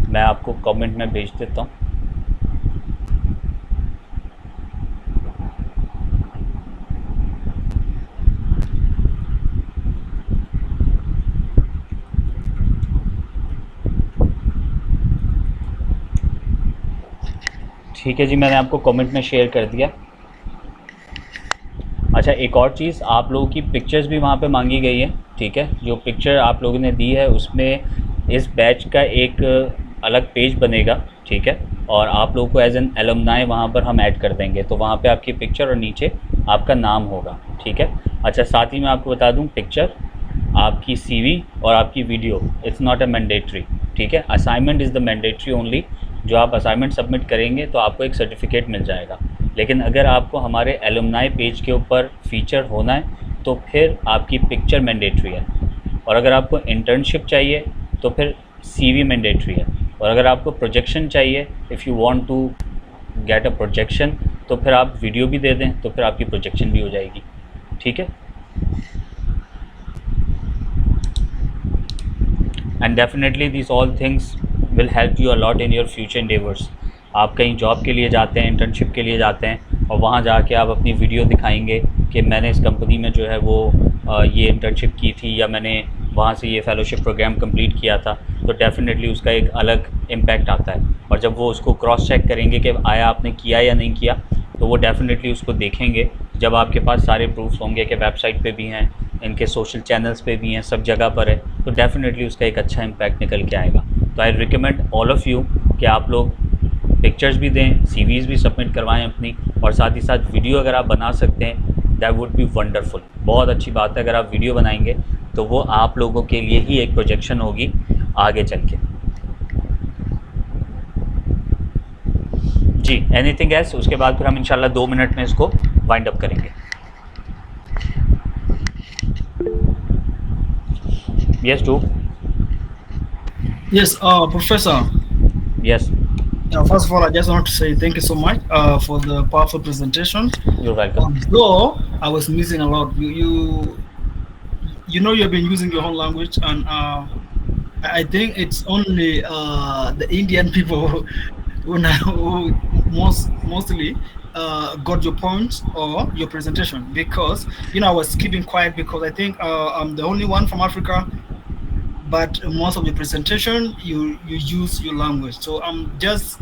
मैं आपको कमेंट में भेज देता हूँ। ठीक है जी, मैंने आपको कमेंट में शेयर कर दिया। अच्छा, एक और चीज़, आप लोगों की पिक्चर्स भी वहाँ पे मांगी गई है। ठीक है, जो पिक्चर आप लोगों ने दी है उसमें इस बैच का एक अलग पेज बनेगा। ठीक है, और आप लोगों को एज एन एलुमनाई वहाँ पर हम ऐड कर देंगे, तो वहाँ पे आपकी पिक्चर और नीचे आपका नाम होगा। ठीक है, अच्छा, साथ ही मैं आपको बता दूँ, पिक्चर, आपकी CV और आपकी video, it's not a mandatory. ठीक है, assignment is the mandatory only. जो आप असाइनमेंट सबमिट करेंगे तो आपको एक सर्टिफिकेट मिल जाएगा, लेकिन अगर आपको हमारे एलुमनाई पेज के ऊपर फीचर होना है तो फिर आपकी पिक्चर मैंडेटरी है, और अगर आपको इंटर्नशिप चाहिए तो फिर CV मैंडेटरी है, और अगर आपको प्रोजेक्शन चाहिए, if you want to get a projection, तो फिर आप वीडियो भी दे दें तो फिर आपकी प्रोजेक्शन भी हो जाएगी। ठीक है, and definitely this all things will help you a lot in your future endeavours. आप कहीं जॉब के लिए जाते हैं, इंटर्नशिप के लिए जाते हैं, और वहाँ जाके आप अपनी वीडियो दिखाएंगे कि मैंने इस कंपनी में जो है वो ये इंटर्नशिप की थी, या मैंने वहाँ से ये फेलोशिप प्रोग्राम कंप्लीट किया था, तो डेफिनेटली उसका एक अलग इम्पैक्ट आता है। और जब वो उसको क्रॉस चेक करेंगे कि आया आपने किया या नहीं किया, तो वो डेफिनेटली उसको देखेंगे जब आपके पास सारे प्रूफ्स होंगे कि वेबसाइट पे भी हैं, इनके सोशल चैनल्स पे भी हैं, सब जगह पर है, तो डेफिनेटली उसका एक अच्छा इम्पैक्ट निकल के आएगा। तो I recommend all of you कि आप लोग पिक्चर्स भी दें, CVs भी सबमिट करवाएं अपनी, और साथ ही साथ वीडियो अगर आप बना सकते हैं, दैट वुड बी वंडरफुल। बहुत अच्छी बात है, अगर आप वीडियो बनाएंगे तो वो आप लोगों के लिए ही एक प्रोजेक्शन होगी आगे चल के। जी, एनीथिंग एल्स? उसके बाद फिर हम इंशाल्लाह 2 मिनट में इसको वाइंड अप करेंगे। Yes do. Yes, Professor. Yes. First of all, I just want to say thank you so much for the powerful presentation. You're welcome. Though I was missing a lot, you know you've been using your own language, and I think it's only the Indian people who mostly got your points or your presentation, because I was keeping quiet because I think I'm the only one from Africa, but most of the presentation you use your language. So I'm just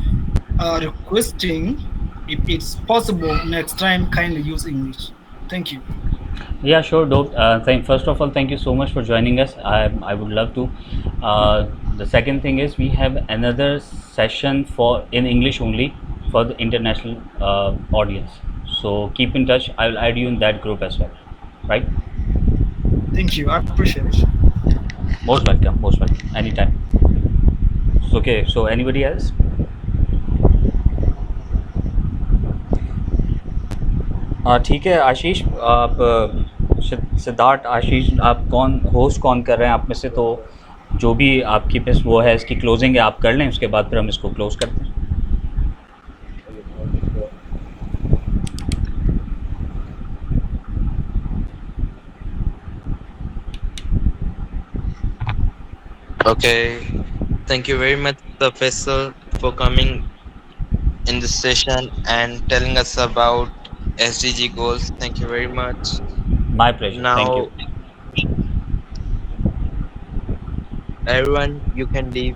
requesting, if it's possible, next time kindly use English. Thank you. Yeah, sure, dope. First of all, thank you so much for joining us. I would love to. The second thing is we have another session for in English only for the international audience. So keep in touch. I will add you in that group as well. Right? Thank you. I appreciate it. Most welcome. Most welcome. Anytime. So, okay. So anybody else? ठीक है आशीष, आप सिद्धार्थ, आशीष, आप होस्ट कौन कर रहे हैं आप में से? तो जो भी आपकी पास वो है, इसकी क्लोजिंग है, आप कर लें, उसके बाद फिर हम इसको क्लोज करते हैं. Okay, thank you very much, Professor, for coming in this session and telling us about SDG goals. Thank you very much. My pleasure. Now, thank you. Everyone, you can leave.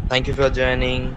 Thank you for joining.